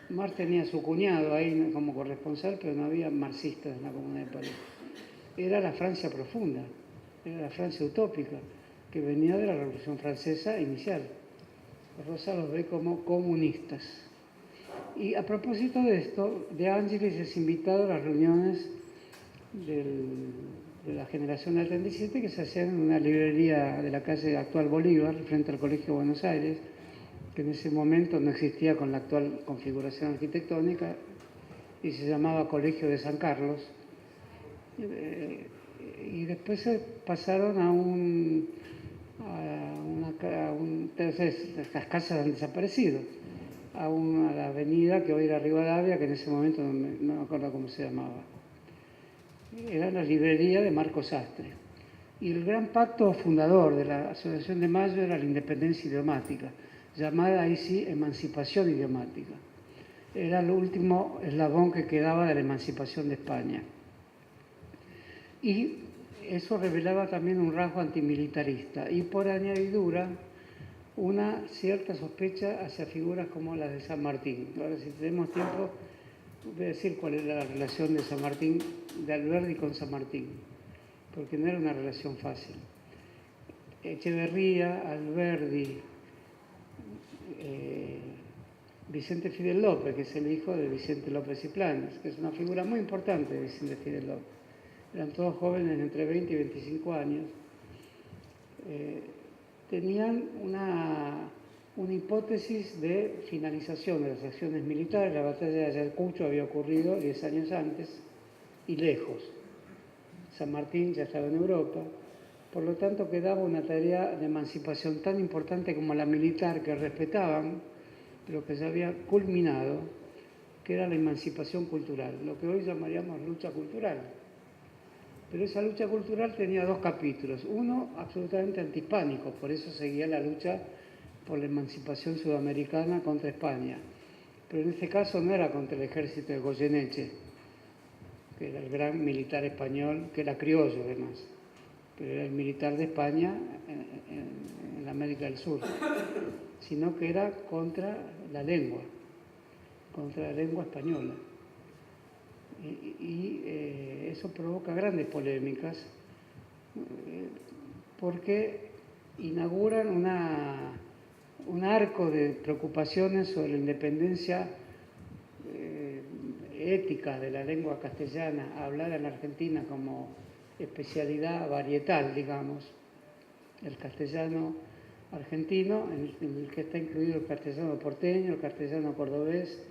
[SPEAKER 1] Marx tenía a su cuñado ahí como corresponsal, pero no había marxistas en la Comuna de París. Era la Francia profunda, era la Francia utópica, que venía de la Revolución Francesa inicial. Rosa los ve como comunistas. Y a propósito de esto, De Angelis es invitado a las reuniones de la generación del 37 que se hacían en una librería de la calle actual Bolívar, frente al Colegio de Buenos Aires, que en ese momento no existía con la actual configuración arquitectónica, y se llamaba Colegio de San Carlos. Y después se pasaron a estas casas han desaparecido, a la avenida que hoy era Rivadavia, que en ese momento no me acuerdo cómo se llamaba. Era la librería de Marcos Sastre. Y el gran pacto fundador de la Asociación de Mayo era la independencia idiomática, llamada ahí sí emancipación idiomática. Era el último eslabón que quedaba de la emancipación de España. Y eso revelaba también un rasgo antimilitarista y por añadidura una cierta sospecha hacia figuras como las de San Martín. Ahora, si tenemos tiempo, voy a decir cuál era la relación de San Martín, de Alberdi con San Martín, porque no era una relación fácil. Echeverría, Alberdi, Vicente Fidel López, que es el hijo de Vicente López y Planes, que es una figura muy importante de Vicente Fidel López. Eran todos jóvenes entre 20 y 25 años. Tenían una hipótesis de finalización de las acciones militares. La batalla de Ayacucho había ocurrido 10 años antes y lejos. San Martín ya estaba en Europa. Por lo tanto, quedaba una tarea de emancipación tan importante como la militar, que respetaban, pero que ya había culminado, que era la emancipación cultural, lo que hoy llamaríamos lucha cultural. Pero esa lucha cultural tenía dos capítulos. Uno absolutamente antihispánico, por eso seguía la lucha por la emancipación sudamericana contra España. Pero en este caso no era contra el ejército de Goyeneche, que era el gran militar español, que era criollo además, pero era el militar de España en la América del Sur, sino que era contra la lengua española. Y eso provoca grandes polémicas porque inauguran un arco de preocupaciones sobre la independencia ética de la lengua castellana, hablada en Argentina como especialidad varietal, digamos, el castellano argentino, en el que está incluido el castellano porteño, el castellano cordobés,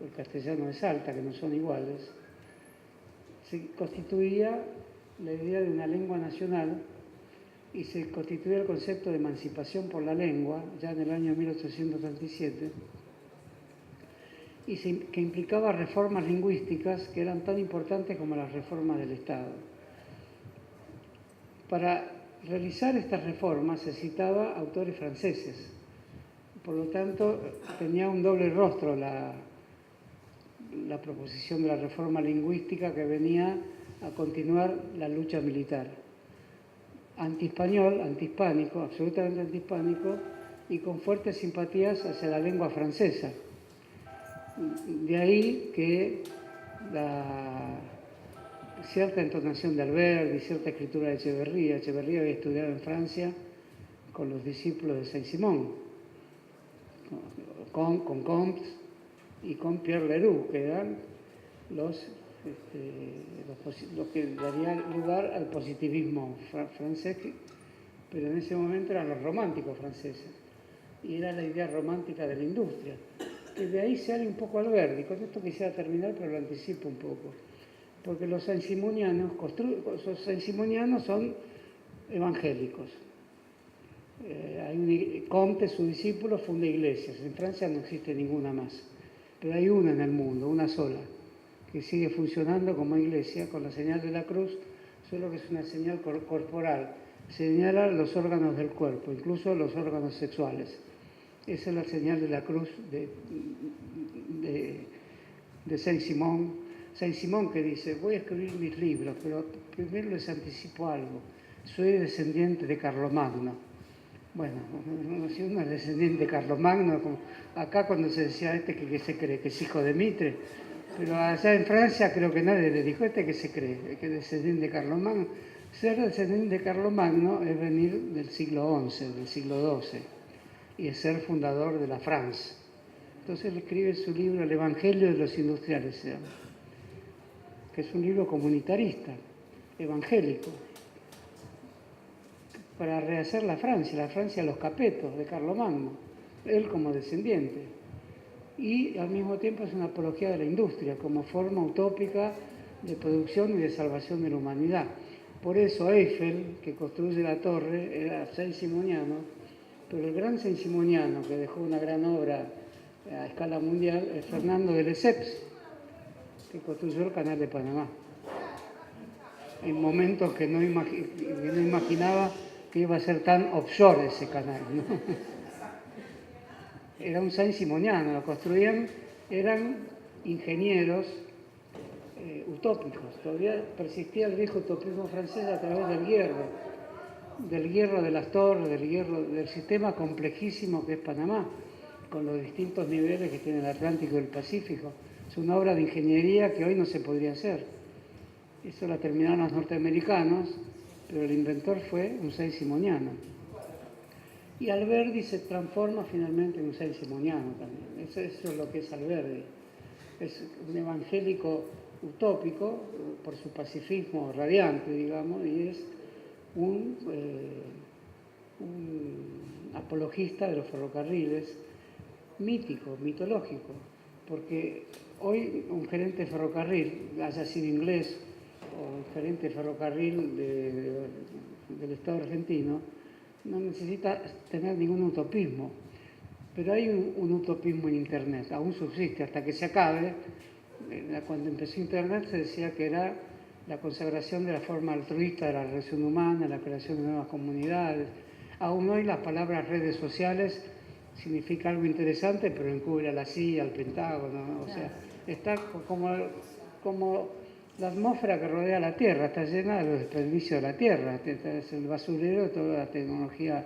[SPEAKER 1] el castellano de Salta, que no son iguales. Se constituía la idea de una lengua nacional y se constituía el concepto de emancipación por la lengua ya en el año 1837 y que implicaba reformas lingüísticas que eran tan importantes como las reformas del Estado. Para realizar estas reformas se citaba autores franceses, por lo tanto tenía un doble rostro la proposición de la reforma lingüística que venía a continuar la lucha militar. Antiespañol, antihispánico, absolutamente antihispánico, y con fuertes simpatías hacia la lengua francesa. De ahí que la cierta entonación de Alberdi, cierta escritura de Echeverría. Echeverría había estudiado en Francia con los discípulos de Saint-Simon, con Comte y con Pierre Leroux, que eran los que darían lugar al positivismo francés, pero en ese momento eran los románticos franceses, y era la idea romántica de la industria, que de ahí sale un poco Alberdi. Con esto quisiera terminar, pero lo anticipo un poco, porque los saint-simonianos son evangélicos. Comte, su discípulo, funda iglesias. En Francia no existe ninguna más, pero hay una en el mundo, una sola, que sigue funcionando como iglesia con la señal de la cruz, solo que es una señal corporal, señala los órganos del cuerpo, incluso los órganos sexuales. Esa es la señal de la cruz de Saint-Simon. Saint-Simon, que dice: voy a escribir mis libros, pero primero les anticipo algo. Soy descendiente de Carlomagno. Bueno, si uno es descendiente de Carlomagno, como acá cuando se decía que se cree que es hijo de Mitre, pero allá en Francia creo que nadie le dijo que se cree, que es descendiente de Carlomagno. Ser descendiente de Carlomagno es venir del siglo XI, del siglo XII, y es ser fundador de la France. Entonces él escribe su libro El Evangelio de los Industriales, que es un libro comunitarista, evangélico, para rehacer la Francia de los Capetos, de Carlomagno, él como descendiente. Y al mismo tiempo es una apología de la industria como forma utópica de producción y de salvación de la humanidad. Por eso Eiffel, que construye la torre, era saint-simoniano, pero el gran saint-simoniano que dejó una gran obra a escala mundial es Fernando de Lesseps, que construyó el Canal de Panamá, en momentos que no imaginaba que iba a ser tan offshore ese canal, ¿no? Era un saint-simoniano, lo construían, eran ingenieros utópicos. Todavía persistía el viejo utopismo francés a través del hierro de las torres, del sistema complejísimo que es Panamá, con los distintos niveles que tiene el Atlántico y el Pacífico. Es una obra de ingeniería que hoy no se podría hacer. Eso la terminaron los norteamericanos, pero el inventor fue un saint-simoniano. Y Alberdi se transforma finalmente en un saint-simoniano también. Eso es lo que es Alberdi. Es un evangélico utópico por su pacifismo radiante, digamos, y es un apologista de los ferrocarriles, mítico, mitológico, porque hoy un gerente de ferrocarril, haya sido inglés o un gerente de ferrocarril del Estado argentino, no necesita tener ningún utopismo, pero hay un utopismo en Internet, aún subsiste hasta que se acabe. Cuando empezó Internet se decía que era la consagración de la forma altruista de la relación humana, la creación de nuevas comunidades. Aún hoy las palabras redes sociales significa algo interesante, pero encubre a la CIA, al Pentágono, ¿no? O sea, está como la atmósfera que rodea la Tierra, está llena de los desperdicios de la Tierra, es el basurero de toda la tecnología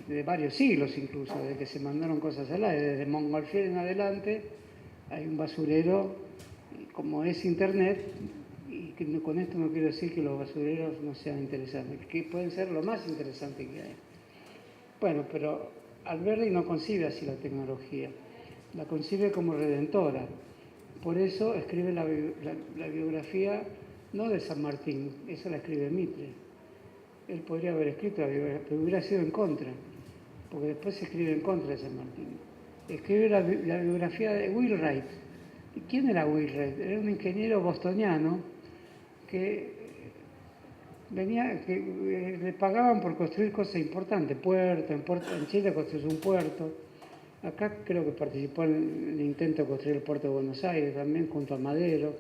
[SPEAKER 1] de varios siglos incluso, desde que se mandaron cosas al aire, desde Montgolfier en adelante hay un basurero, como es Internet, y que con esto no quiero decir que los basureros no sean interesantes, que pueden ser lo más interesante que hay. Bueno, pero Alberdi no concibe así la tecnología, la concibe como redentora. Por eso escribe la biografía no de San Martín, esa la escribe Mitre. Él podría haber escrito la biografía, pero hubiera sido en contra, porque después se escribe en contra de San Martín. Escribe la biografía de Wheelwright. ¿Quién era Wheelwright? Era un ingeniero bostoniano que le pagaban por construir cosas importantes, en Chile construyó un puerto. Acá creo que participó en el intento de construir el puerto de Buenos Aires también, junto a Madero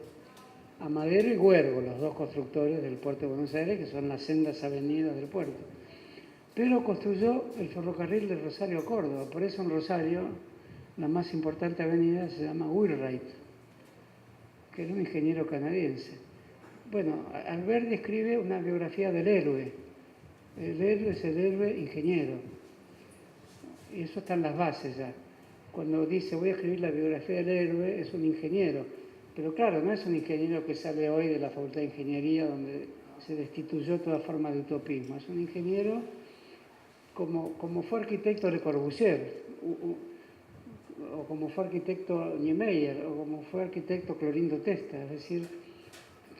[SPEAKER 1] y Huergo, los dos constructores del puerto de Buenos Aires, que son las sendas avenidas del puerto. Pero construyó el ferrocarril de Rosario a Córdoba, por eso en Rosario la más importante avenida se llama Wheelwright, que era un ingeniero canadiense. Bueno, Alberdi escribe una biografía del héroe. El héroe es el héroe ingeniero. Y eso está en las bases ya. Cuando dice voy a escribir la biografía del héroe, es un ingeniero. Pero claro, no es un ingeniero que sale hoy de la Facultad de Ingeniería donde se destituyó toda forma de utopismo. Es un ingeniero como fue arquitecto Le Corbusier, o como fue arquitecto Niemeyer, o como fue arquitecto Clorindo Testa. Es decir,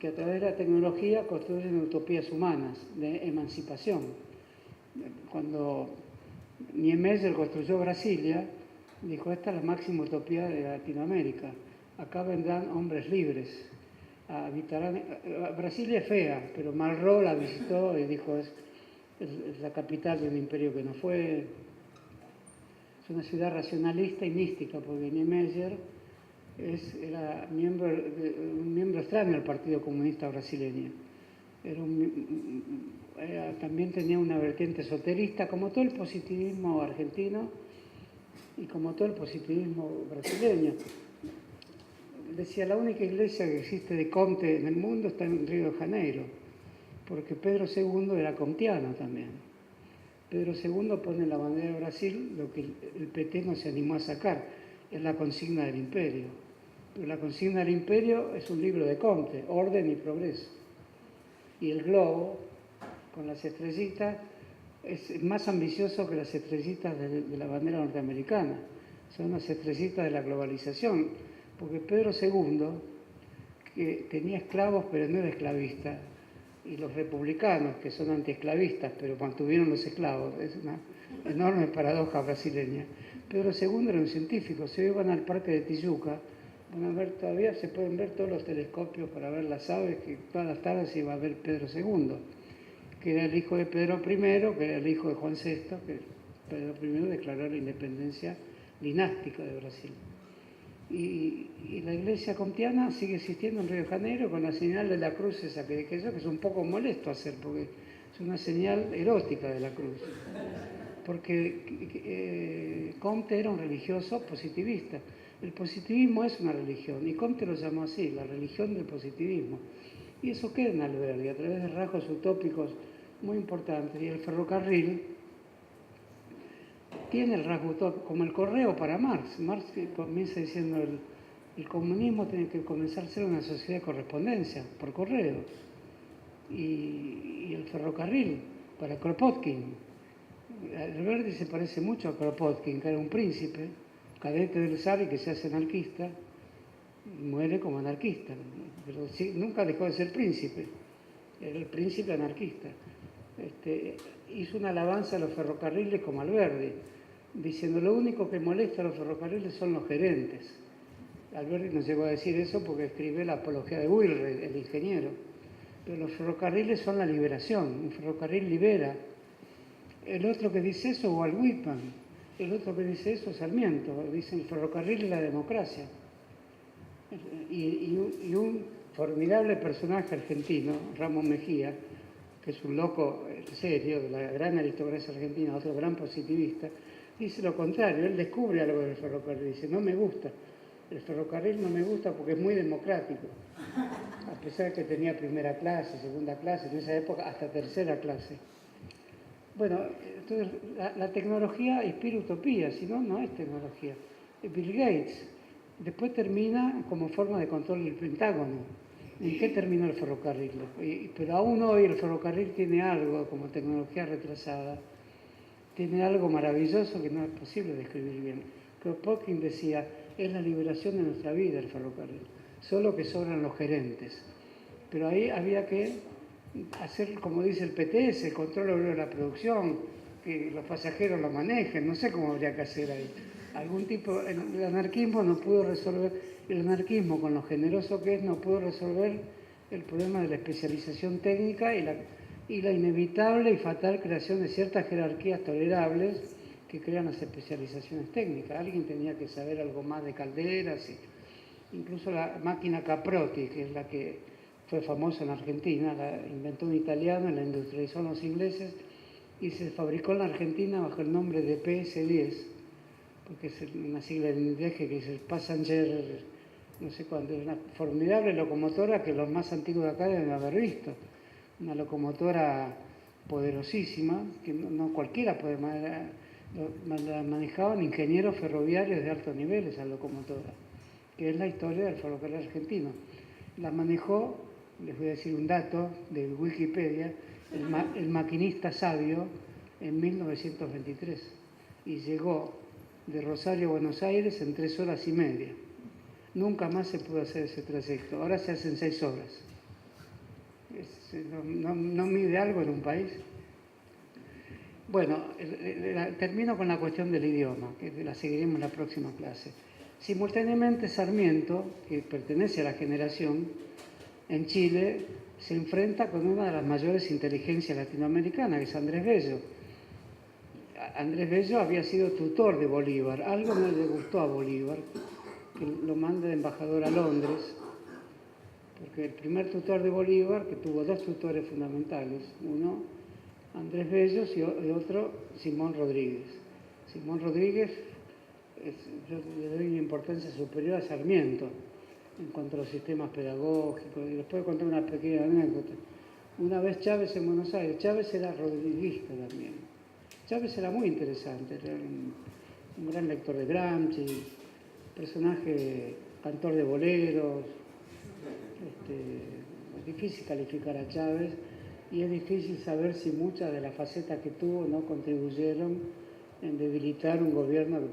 [SPEAKER 1] que a través de la tecnología construyen utopías humanas de emancipación. Cuando Niemeyer construyó Brasilia, dijo, esta es la máxima utopía de Latinoamérica. Acá vendrán hombres libres. Brasilia es fea, pero Malraux la visitó y dijo, es la capital de un imperio que no fue. Es una ciudad racionalista y mística, porque Niemeyer era un miembro extraño al Partido Comunista Brasileño. También tenía una vertiente esoterista, como todo el positivismo argentino y como todo el positivismo brasileño. Decía, la única iglesia que existe de Comte en el mundo está en Río de Janeiro, porque Pedro II era comtiano también. Pedro II pone en la bandera de Brasil lo que el PT no se animó a sacar, es la consigna del imperio. Pero la consigna del imperio es un libro de Comte, Orden y Progreso. Y el globo, con las estrellitas, es más ambicioso que las estrellitas de la bandera norteamericana. Son las estrellitas de la globalización, porque Pedro II, que tenía esclavos pero no era esclavista, y los republicanos, que son antiesclavistas pero mantuvieron los esclavos, es una enorme paradoja brasileña. Pedro II era un científico. Si hoy van al parque de Tijuca, van a ver, todavía se pueden ver todos los telescopios para ver las aves, que todas las tardes iba a ver Pedro II, que era el hijo de Pedro I, que era el hijo de Juan VI, que Pedro I declaró la independencia dinástica de Brasil. Y la iglesia comtiana sigue existiendo en Río de Janeiro con la señal de la cruz esa que es un poco molesto hacer, porque es una señal erótica de la cruz. Porque Comte era un religioso positivista. El positivismo es una religión, y Comte lo llamó así, la religión del positivismo. Y eso queda en Alberdi, a través de rasgos utópicos muy importantes. Y el ferrocarril tiene el rasgo utópico, como el correo para Marx. Marx comienza diciendo el comunismo tiene que comenzar a ser una sociedad de correspondencia, por correo. Y el ferrocarril para Kropotkin. Alberdi se parece mucho a Kropotkin, que era un príncipe, cadete del zar y que se hace anarquista, y muere como anarquista. Pero sí, nunca dejó de ser príncipe, era el príncipe anarquista. Hizo una alabanza a los ferrocarriles como Alberdi, diciendo lo único que molesta a los ferrocarriles son los gerentes. Alberdi no llegó a decir eso porque escribe la apología de Wilred, el ingeniero. Pero los ferrocarriles son la liberación, un ferrocarril libera. El otro que dice eso, Walt Whitman. El otro que dice eso, Sarmiento. Dice el ferrocarril y la democracia. Y un formidable personaje argentino, Ramón Mejía, que es un loco serio de la gran aristocracia argentina, otro gran positivista, dice lo contrario. Él descubre algo del ferrocarril, dice, no me gusta. El ferrocarril no me gusta porque es muy democrático. A pesar de que tenía primera clase, segunda clase, en esa época hasta tercera clase. Bueno, entonces la tecnología inspira utopía, si no, no es tecnología. Bill Gates después termina como forma de control del Pentágono. ¿En qué terminó el ferrocarril? Pero aún hoy el ferrocarril tiene algo como tecnología retrasada, tiene algo maravilloso que no es posible describir bien. Kropotkin decía, es la liberación de nuestra vida el ferrocarril, solo que sobran los gerentes. Pero ahí había que hacer, como dice el PTS, el control obrero de la producción, que los pasajeros lo manejen, no sé cómo habría que hacer ahí. Algún tipo, el anarquismo no pudo resolver, el anarquismo con lo generoso que es, no pudo resolver el problema de la especialización técnica y la inevitable y fatal creación de ciertas jerarquías tolerables que crean las especializaciones técnicas. Alguien tenía que saber algo más de calderas, incluso la máquina Caprotti, que es la que fue famosa en Argentina, la inventó un italiano, la industrializó los ingleses y se fabricó en la Argentina bajo el nombre de PS-10, porque es una sigla en inglés que es el Passenger no sé cuánto, una formidable locomotora que los más antiguos de acá deben haber visto. Una locomotora poderosísima, que no cualquiera puede manejar, la manejaban ingenieros ferroviarios de alto nivel esa locomotora, que es la historia del ferrocarril argentino. La manejó, les voy a decir un dato de Wikipedia, el maquinista Sabio en 1923 y llegó de Rosario a Buenos Aires en 3 horas y media. Nunca más se pudo hacer ese trayecto, ahora se hacen 6 horas. No mide algo en un país. Bueno, termino con la cuestión del idioma, que la seguiremos en la próxima clase. Simultáneamente Sarmiento, que pertenece a la generación, en Chile se enfrenta con una de las mayores inteligencias latinoamericanas, que es Andrés Bello. Andrés Bello había sido tutor de Bolívar, algo no le gustó a Bolívar, que lo manda de embajador a Londres, porque el primer tutor de Bolívar, que tuvo 2 tutores fundamentales, uno Andrés Bello y otro Simón Rodríguez. Simón Rodríguez, yo le doy una importancia superior a Sarmiento en cuanto a los sistemas pedagógicos, y les puedo contar una pequeña anécdota. Una vez Chávez en Buenos Aires, Chávez era rodriguista también. Chávez era muy interesante, era un gran lector de Gramsci, personaje cantor de boleros. Es difícil calificar a Chávez y es difícil saber si muchas de las facetas que tuvo no contribuyeron en debilitar un gobierno que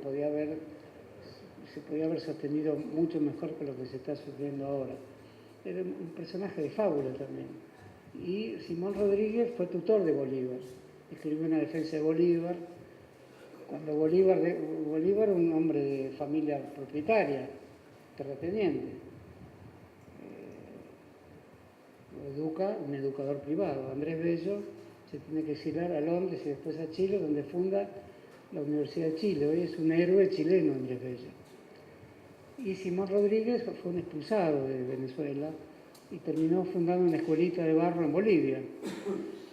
[SPEAKER 1] se podía haber sostenido mucho mejor que lo que se está sufriendo ahora. Era un personaje de fábula también. Y Simón Rodríguez fue tutor de Bolívar, escribió una defensa de Bolívar, cuando Bolívar era un hombre de familia propietaria, terrateniente. Lo educa un educador privado. Andrés Bello se tiene que exiliar a Londres y después a Chile, donde funda la Universidad de Chile. Hoy es un héroe chileno, Andrés Bello. Y Simón Rodríguez fue un expulsado de Venezuela y terminó fundando una escuelita de barro en Bolivia.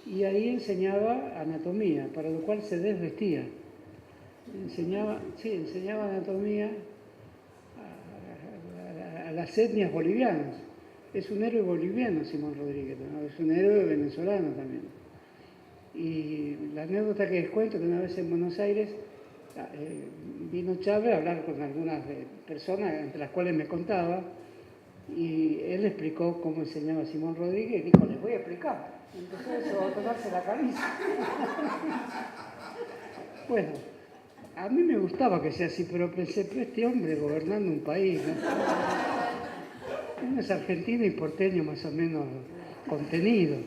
[SPEAKER 1] Y ahí enseñaba anatomía, para lo cual se desvestía. Enseñaba anatomía a las etnias bolivianas. Es un héroe boliviano Simón Rodríguez, ¿no? Es un héroe venezolano también. Y la anécdota que les cuento, que una vez en Buenos Aires vino Chávez a hablar con algunas personas, entre las cuales me contaba, y él explicó cómo enseñaba Simón Rodríguez y dijo, les voy a explicar. Y empezó a tocarse la camisa. Bueno, a mí me gustaba que sea así, pero pensé, este hombre gobernando un país, ¿no? Uno es argentino y porteño más o menos contenido.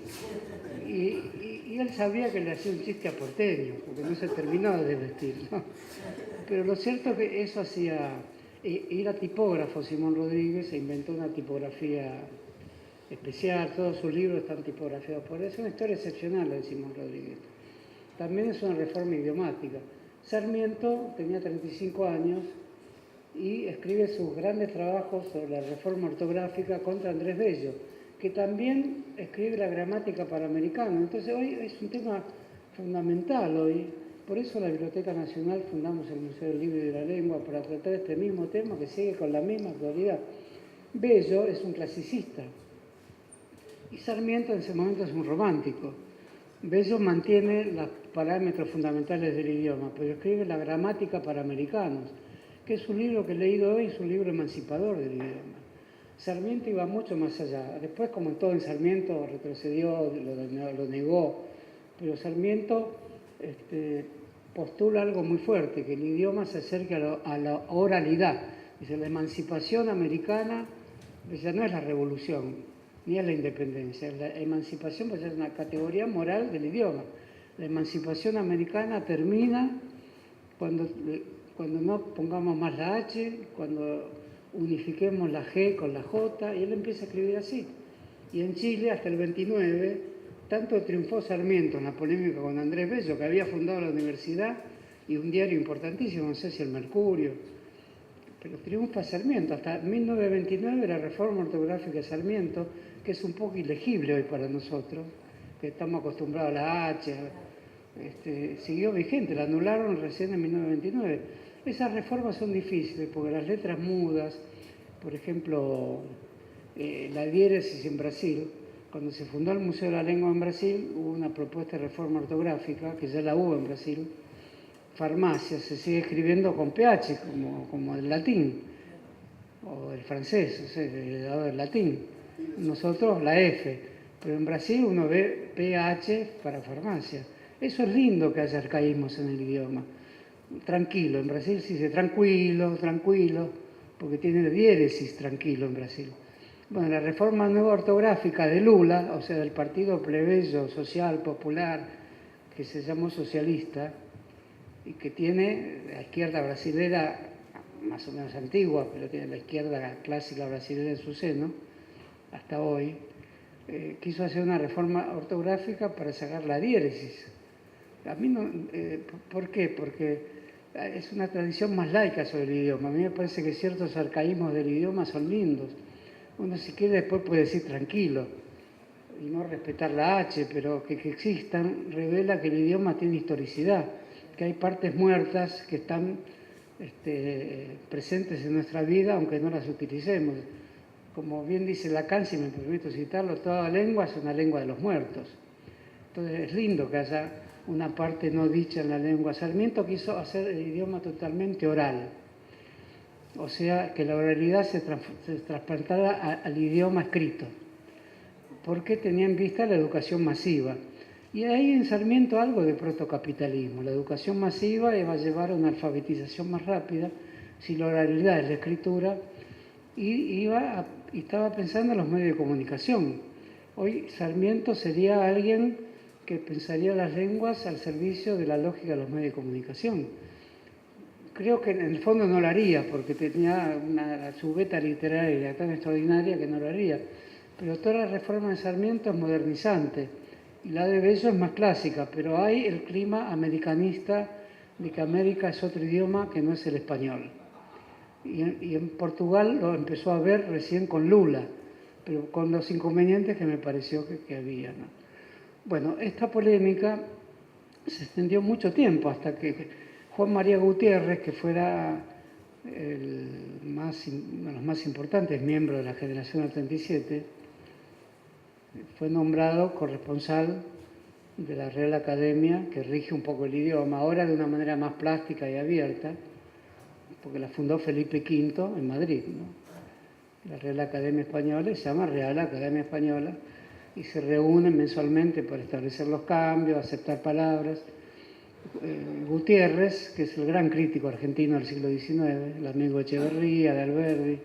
[SPEAKER 1] Y él sabía que le hacía un chiste a porteño, porque no se terminaba de vestir, ¿no? Pero lo cierto es que eso hacía... Era tipógrafo Simón Rodríguez, se inventó una tipografía especial, todos sus libros están tipografiados por él. Es una historia excepcional la de Simón Rodríguez. También es una reforma idiomática. Sarmiento tenía 35 años y escribe sus grandes trabajos sobre la reforma ortográfica contra Andrés Bello, que también escribe la gramática panamericana. Entonces hoy es un tema fundamental hoy. Por eso en la Biblioteca Nacional fundamos el Museo del Libro y de la Lengua, para tratar este mismo tema que sigue con la misma actualidad. Bello es un clasicista y Sarmiento en ese momento es un romántico. Bello mantiene los parámetros fundamentales del idioma, pero escribe la gramática para americanos, que es un libro que he leído hoy, es un libro emancipador del idioma. Sarmiento iba mucho más allá. Después, como todo en Sarmiento, retrocedió, lo negó, pero Sarmiento postula algo muy fuerte, que el idioma se acerque a la oralidad. Dice, la emancipación americana ya no es la revolución, ni es la independencia. La emancipación pues es una categoría moral del idioma. La emancipación americana termina cuando no pongamos más la H, cuando unifiquemos la G con la J, y él empieza a escribir así. Y en Chile, hasta el 29, tanto triunfó Sarmiento en la polémica con Andrés Bello, que había fundado la universidad y un diario importantísimo, no sé si el Mercurio, pero triunfa Sarmiento. Hasta 1929 la reforma ortográfica de Sarmiento, que es un poco ilegible hoy para nosotros, que estamos acostumbrados a la H, siguió vigente, la anularon recién en 1929. Esas reformas son difíciles porque las letras mudas, Por ejemplo, la diéresis en Brasil, cuando se fundó el Museo de la Lengua en Brasil, hubo una propuesta de reforma ortográfica, que ya la hubo en Brasil. Farmacia se sigue escribiendo con PH, como el latín, o el francés, o sea, el heredado del latín. Nosotros la F, pero en Brasil uno ve PH para farmacia. Eso es lindo, que haya arcaísmos en el idioma. Tranquilo, en Brasil se dice tranquilo, tranquilo, porque tiene diéresis tranquilo en Brasil. Bueno, la reforma nueva ortográfica de Lula, o sea, del Partido Plebeyo Social Popular, que se llamó socialista, y que tiene la izquierda brasilera más o menos antigua, pero tiene la izquierda clásica brasilera en su seno, hasta hoy, quiso hacer una reforma ortográfica para sacar la diéresis. A mí no, ¿por qué? Porque es una tradición más laica sobre el idioma. A mí me parece que ciertos arcaísmos del idioma son lindos. Uno, si quiere, después puede decir tranquilo y no respetar la H, pero que existan revela que el idioma tiene historicidad, que hay partes muertas que están presentes en nuestra vida, aunque no las utilicemos. Como bien dice Lacan, si me permito citarlo, toda lengua es una lengua de los muertos. Entonces es lindo que haya una parte no dicha en la lengua. Sarmiento quiso hacer el idioma totalmente oral, o sea, que la oralidad se trasplantara al idioma escrito, porque tenía en vista la educación masiva. Y ahí en Sarmiento algo de protocapitalismo. La educación masiva va a llevar a una alfabetización más rápida, si la oralidad es la escritura, y estaba pensando en los medios de comunicación. Hoy Sarmiento sería alguien que pensaría las lenguas al servicio de la lógica de los medios de comunicación. Creo que en el fondo no lo haría, porque tenía su beta literaria tan extraordinaria que no lo haría. Pero toda la reforma de Sarmiento es modernizante, y la de Bello es más clásica, pero hay el clima americanista de que América es otro idioma que no es el español. Y en Portugal lo empezó a ver recién con Lula, pero con los inconvenientes que me pareció que había, ¿no? Bueno, esta polémica se extendió mucho tiempo hasta que Juan María Gutiérrez, que fuera uno de los más importantes miembros de la generación del 37, fue nombrado corresponsal de la Real Academia, que rige un poco el idioma, ahora de una manera más plástica y abierta, porque la fundó Felipe V en Madrid, ¿no? La Real Academia Española se llama Real Academia Española, y se reúnen mensualmente para establecer los cambios, aceptar palabras. Gutiérrez, que es el gran crítico argentino del siglo XIX, el amigo de Echeverría, de Alberdi,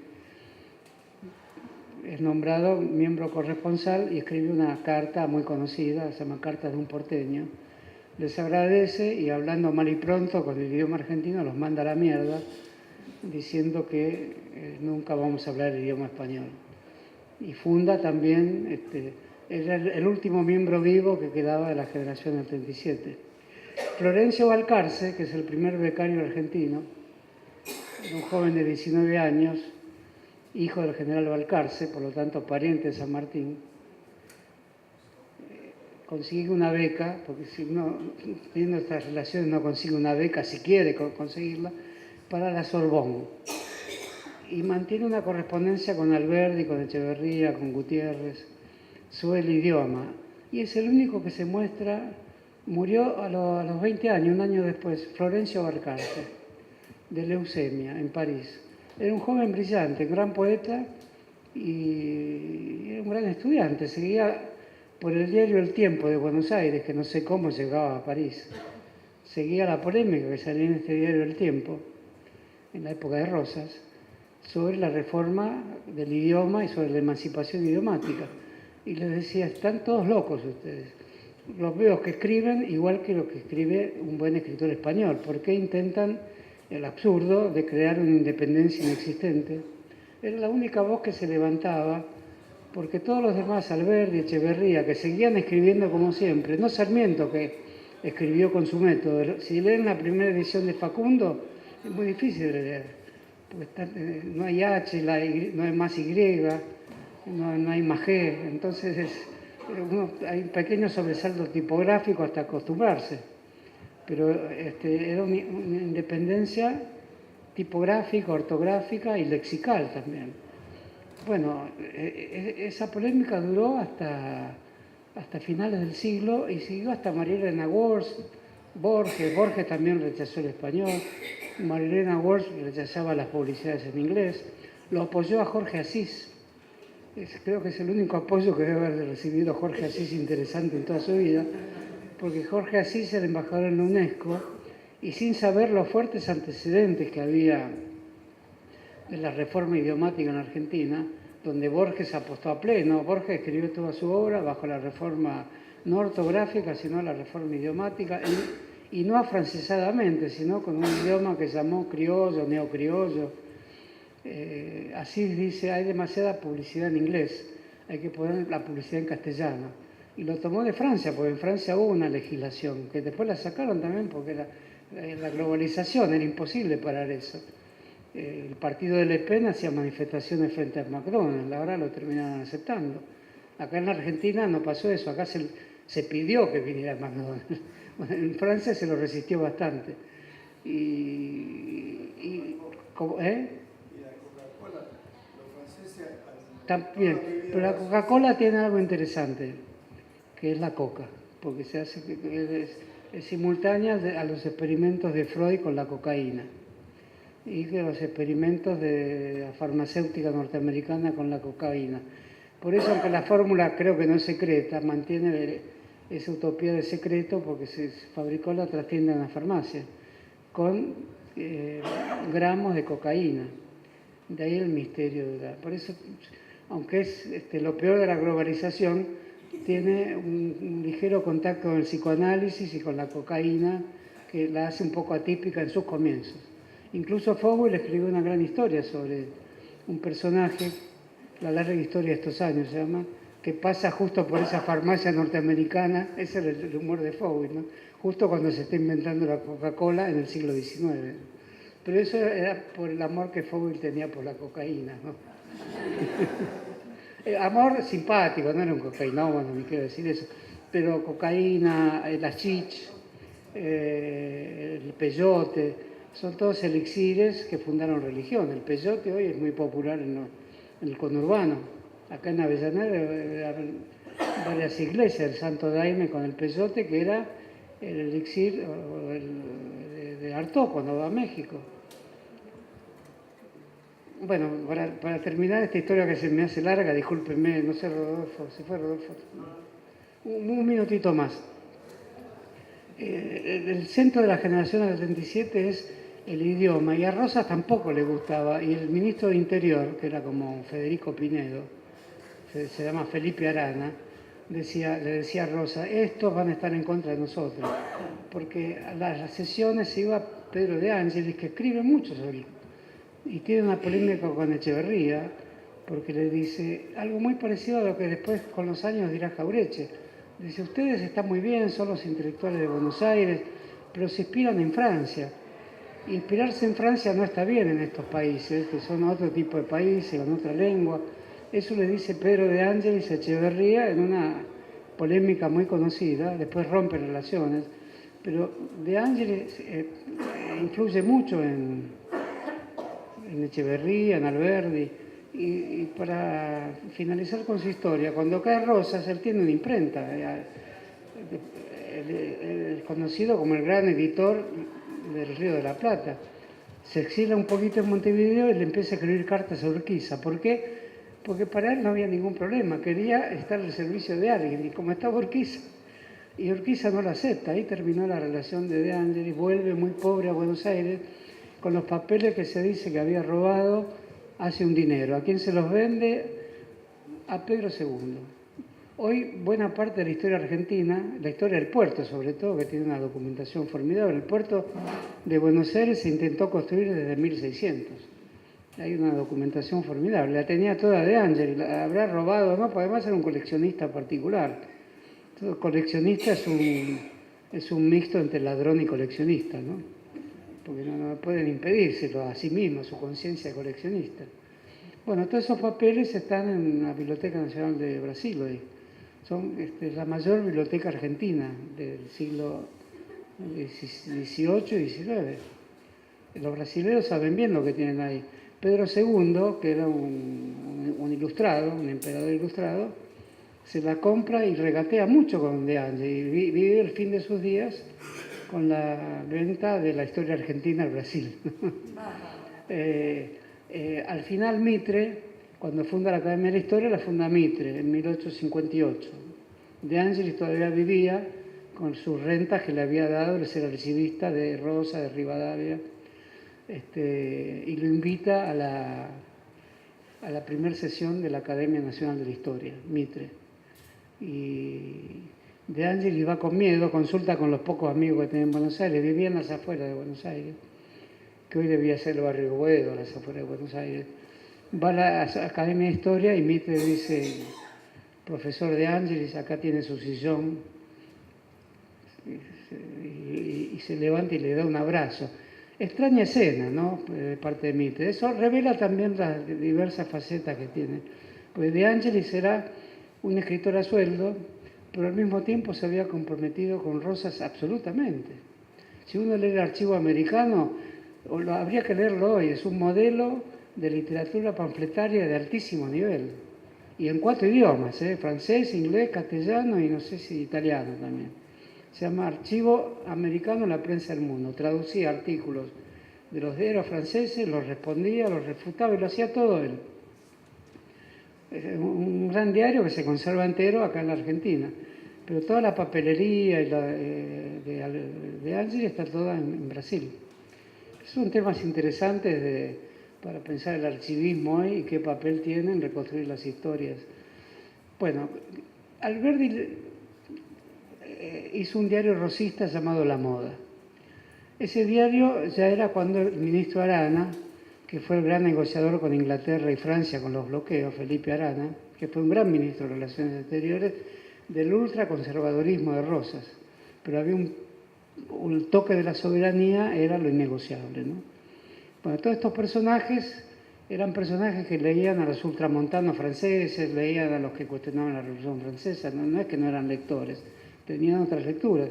[SPEAKER 1] es nombrado miembro corresponsal y escribe una carta muy conocida, se llama Carta de un porteño. Les agradece y, hablando mal y pronto con el idioma argentino, los manda a la mierda, diciendo que nunca vamos a hablar el idioma español. Y funda también, era el último miembro vivo que quedaba de la generación del 37. Florencio Balcarce, que es el primer becario argentino, un joven de 19 años, hijo del general Balcarce, por lo tanto pariente de San Martín, consigue una beca, porque si uno, teniendo estas relaciones, no consigue una beca, si quiere conseguirla, para la Sorbonne. Y mantiene una correspondencia con Alberdi, con Echeverría, con Gutiérrez, sobre el idioma. Y es el único que se muestra. Murió a los 20 años, un año después, Florencio Balcarce, de leucemia, en París. Era un joven brillante, un gran poeta y era un gran estudiante. Seguía por el diario El Tiempo de Buenos Aires, que no sé cómo llegaba a París. Seguía la polémica que salía en este diario El Tiempo, en la época de Rosas, sobre la reforma del idioma y sobre la emancipación idiomática. Y les decía, están todos locos ustedes. Los veo que escriben igual que lo que escribe un buen escritor español. ¿Por qué intentan el absurdo de crear una independencia inexistente? Era la única voz que se levantaba, porque todos los demás, Alberdi, Echeverría, que seguían escribiendo como siempre, no Sarmiento, que escribió con su método. Si leen la primera edición de Facundo, es muy difícil de leer, porque no hay H, no hay más Y, no hay más G, entonces hay un pequeño sobresalto tipográfico hasta acostumbrarse, pero era una independencia tipográfica, ortográfica y lexical también. Bueno, esa polémica duró hasta finales del siglo y siguió hasta Marilena Walsh, Borges también rechazó el español, Marilena Walsh rechazaba las publicidades en inglés, lo apoyó a Jorge Asís. Creo que es el único apoyo que debe haber recibido Jorge Asís interesante en toda su vida, porque Jorge Asís era embajador en la UNESCO y sin saber los fuertes antecedentes que había de la reforma idiomática en Argentina, donde Borges apostó a pleno. Borges escribió toda su obra bajo la reforma no ortográfica, sino la reforma idiomática, y no afrancesadamente, sino con un idioma que llamó criollo, neocriollo. Así dice, hay demasiada publicidad en inglés, hay que poner la publicidad en castellano. Y lo tomó de Francia, porque en Francia hubo una legislación, que después la sacaron también porque la globalización, era imposible parar eso. El partido de Le Pen hacía manifestaciones frente a McDonald's, ahora lo terminaron aceptando. Acá en la Argentina no pasó eso, acá se pidió que viniera McDonald's. En Francia se lo resistió bastante. ¿Cómo,
[SPEAKER 3] Y la Coca-Cola, los franceses...
[SPEAKER 1] También, pero la Coca-Cola tiene algo interesante, que es la coca, porque se hace es simultánea a los experimentos de Freud con la cocaína y de los experimentos de la farmacéutica norteamericana con la cocaína. Por eso, aunque la fórmula creo que no es secreta, mantiene esa utopía de secreto porque se fabricó la trastienda en la farmacia con gramos de cocaína. De ahí el misterio por eso, aunque es lo peor de la globalización, tiene un ligero contacto con el psicoanálisis y con la cocaína que la hace un poco atípica en sus comienzos. Incluso Fowell escribió una gran historia sobre un personaje, la larga historia de estos años se llama, que pasa justo por esa farmacia norteamericana, ese es el humor de Fowell, ¿no? Justo cuando se está inventando la Coca-Cola en el siglo XIX. Pero eso era por el amor que Fowell tenía por la cocaína, ¿no? Amor simpático, no era un cocainómano, ni quiero decir eso, pero cocaína, las chich, el peyote, son todos elixires que fundaron religión. El peyote hoy es muy popular en el conurbano. Acá en Avellaneda hay varias iglesias, el Santo Daime con el peyote, que era el elixir de Artaud cuando va a México. Bueno, para terminar esta historia que se me hace larga, discúlpenme, no sé, Rodolfo, ¿se fue Rodolfo? Un minutito más. El centro de la generación del 77 es el idioma, y a Rosas tampoco le gustaba, y el ministro de Interior, que era como Federico Pinedo, se llama Felipe Arana, le decía a Rosa, estos van a estar en contra de nosotros, porque a las sesiones se iba Pedro de Ángelis, que escribe mucho sobre él, y tiene una polémica con Echeverría, porque le dice algo muy parecido a lo que después con los años dirá Jaureche. Dice, ustedes están muy bien, son los intelectuales de Buenos Aires, pero se inspiran en Francia. Inspirarse en Francia no está bien en estos países, que son otro tipo de países, con otra lengua. Eso le dice Pedro de Ángelis a Echeverría en una polémica muy conocida, después rompe relaciones, pero de Ángelis influye mucho en Echeverría, en Alberdi, y para finalizar con su historia, cuando cae Rosas, él tiene una imprenta, conocido como el gran editor del Río de la Plata. Se exila un poquito en Montevideo y le empieza a escribir cartas a Urquiza. ¿Por qué? Porque para él no había ningún problema, quería estar al servicio de alguien, y como estaba Urquiza, y Urquiza no lo acepta, ahí terminó la relación de Angelis, vuelve muy pobre a Buenos Aires, con los papeles que se dice que había robado, hace un dinero. ¿A quién se los vende? A Pedro II. Hoy buena parte de la historia argentina, la historia del puerto sobre todo, que tiene una documentación formidable, el puerto de Buenos Aires se intentó construir desde 1600. Hay una documentación formidable, la tenía toda de Ángel, la habrá robado, ¿no? Porque además era un coleccionista particular. Todo coleccionista es un mixto entre ladrón y coleccionista, ¿no? Porque no pueden impedírselo a sí mismo, su conciencia de coleccionista. Bueno, todos esos papeles están en la Biblioteca Nacional de Brasil hoy. Son la mayor biblioteca argentina del siglo XVIII y XIX. Los brasileños saben bien lo que tienen ahí. Pedro II, que era un un ilustrado, un emperador ilustrado, se la compra y regatea mucho con De Angeli y vive el fin de sus días con la venta de la historia argentina al Brasil. Al final Mitre, cuando funda la Academia de la Historia, la funda Mitre en 1858. De Angelis todavía vivía con sus rentas que le había dado el ser archivista de Rosa, de Rivadavia, y lo invita a la primera sesión de la Academia Nacional de la Historia, Mitre. Y De Angelis va con miedo, consulta con los pocos amigos que tenía en Buenos Aires, vivía en las afueras de Buenos Aires, que hoy debía ser el barrio Boedo, las afueras de Buenos Aires. Va a la Academia de Historia y Mitre dice, profesor De Angelis, acá tiene su sillón, y se levanta y le da un abrazo. Extraña escena, ¿no?, de parte de Mitre. Eso revela también las diversas facetas que tiene. Pues De Angelis era un escritor a sueldo, pero al mismo tiempo se había comprometido con Rosas absolutamente. Si uno lee el archivo americano, habría que leerlo hoy, es un modelo de literatura panfletaria de altísimo nivel. Y en 4 idiomas, francés, inglés, castellano y no sé si italiano también. Se llama Archivo Americano en la Prensa del Mundo. Traducía artículos de los diarios franceses, los respondía, los refutaba y lo hacía todo él. Es un gran diario que se conserva entero acá en la Argentina. Pero toda la papelería y de Angelis está toda en Brasil. Son temas interesantes para pensar el archivismo hoy y qué papel tiene en reconstruir las historias. Bueno, Alberdi hizo un diario rosista llamado La Moda. Ese diario ya era cuando el ministro Arana, que fue el gran negociador con Inglaterra y Francia con los bloqueos, Felipe Arana, que fue un gran ministro de Relaciones Exteriores, del ultraconservadorismo de Rosas. Pero había un toque de la soberanía, era lo innegociable, ¿no? Bueno, todos estos personajes eran personajes que leían a los ultramontanos franceses, leían a los que cuestionaban la Revolución Francesa, no es que no eran lectores, tenían otras lecturas,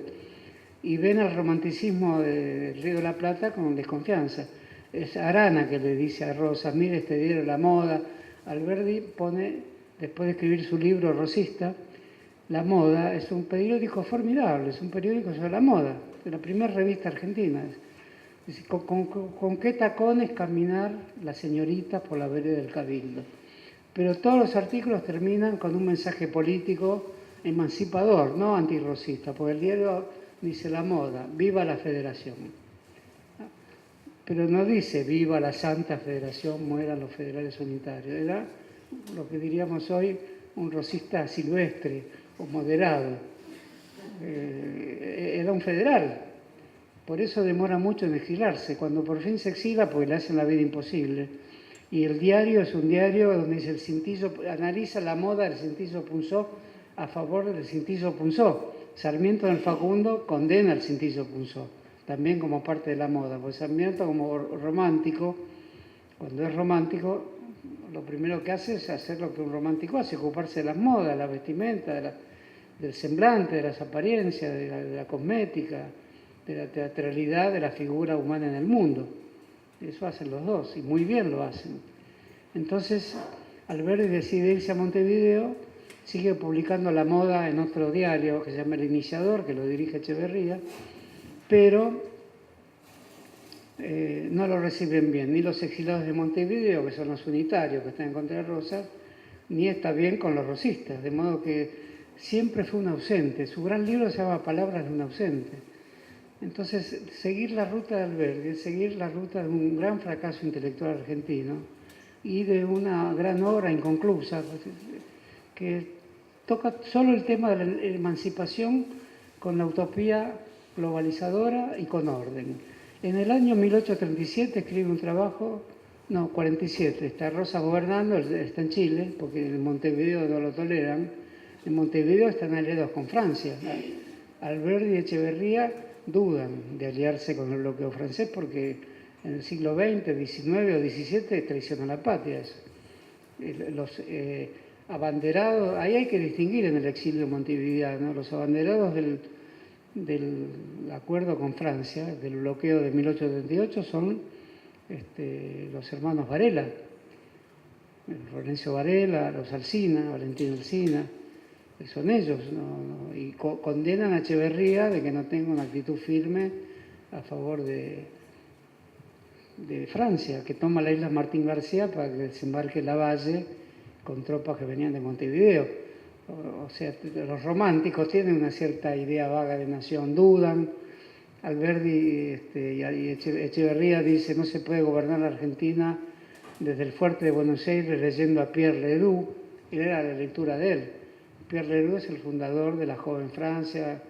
[SPEAKER 1] y ven al romanticismo del Río de la Plata con desconfianza. Es Arana que le dice a Rosas, mire este diario La Moda. Alberdi pone, después de escribir su libro rosista, La Moda es un periódico formidable, es un periódico sobre la moda, de la primera revista argentina. Es decir, con qué tacones caminar las señoritas por la vereda del Cabildo. Pero todos los artículos terminan con un mensaje político emancipador, no antirrosista, porque el diario dice La Moda, viva la Federación. Pero no dice viva la Santa Federación, mueran los federales unitarios. Era lo que diríamos hoy un rosista silvestre o moderado. Era un federal. Por eso demora mucho en exilarse. Cuando por fin se exila, porque le hacen la vida imposible. Y el diario es un diario donde dice el Cintillo, analiza la moda del Cintillo Punzó a favor del Cintillo Punzó. Sarmiento del Facundo condena al Cintillo Punzó, también como parte de la moda. Pues Sarmiento, como romántico, cuando es romántico, lo primero que hace es hacer lo que un romántico hace, ocuparse de las modas, de la vestimenta, del semblante, de las apariencias, de la cosmética, de la teatralidad de la figura humana en el mundo. Eso hacen los dos, y muy bien lo hacen. Entonces, Alberdi decide irse a Montevideo, sigue publicando La Moda en otro diario que se llama El Iniciador, que lo dirige Echeverría, pero no lo reciben bien, ni los exilados de Montevideo, que son los unitarios que están en contra de Rosas, ni está bien con los rosistas, de modo que siempre fue un ausente. Su gran libro se llama Palabras de un ausente. Entonces, seguir la ruta de Alberdi es seguir la ruta de un gran fracaso intelectual argentino y de una gran obra inconclusa, que toca solo el tema de la emancipación con la utopía globalizadora y con orden. En el año 1837 escribe un trabajo, 47, está Rosa gobernando, está en Chile, porque en Montevideo no lo toleran. En Montevideo están aliados con Francia. Alberdi y Echeverría dudan de aliarse con el bloqueo francés porque en el siglo XX, XIX o XVII traicionan la patria. Los abanderados, ahí hay que distinguir en el exilio montevideano, los abanderados del acuerdo con Francia, del bloqueo de 1838, son los hermanos Varela. Florencio Varela, los Alsina, Valentín Alsina, son ellos, y condenan a Echeverría de que no tenga una actitud firme a favor de Francia, que toma la isla Martín García para que desembarque Lavalle con tropas que venían de Montevideo. O sea, los románticos tienen una cierta idea vaga de nación, dudan. Alberdi y Echeverría dice no se puede gobernar la Argentina desde el fuerte de Buenos Aires leyendo a Pierre Leroux, y era la lectura de él. Pierre Leroux es el fundador de la joven Francia,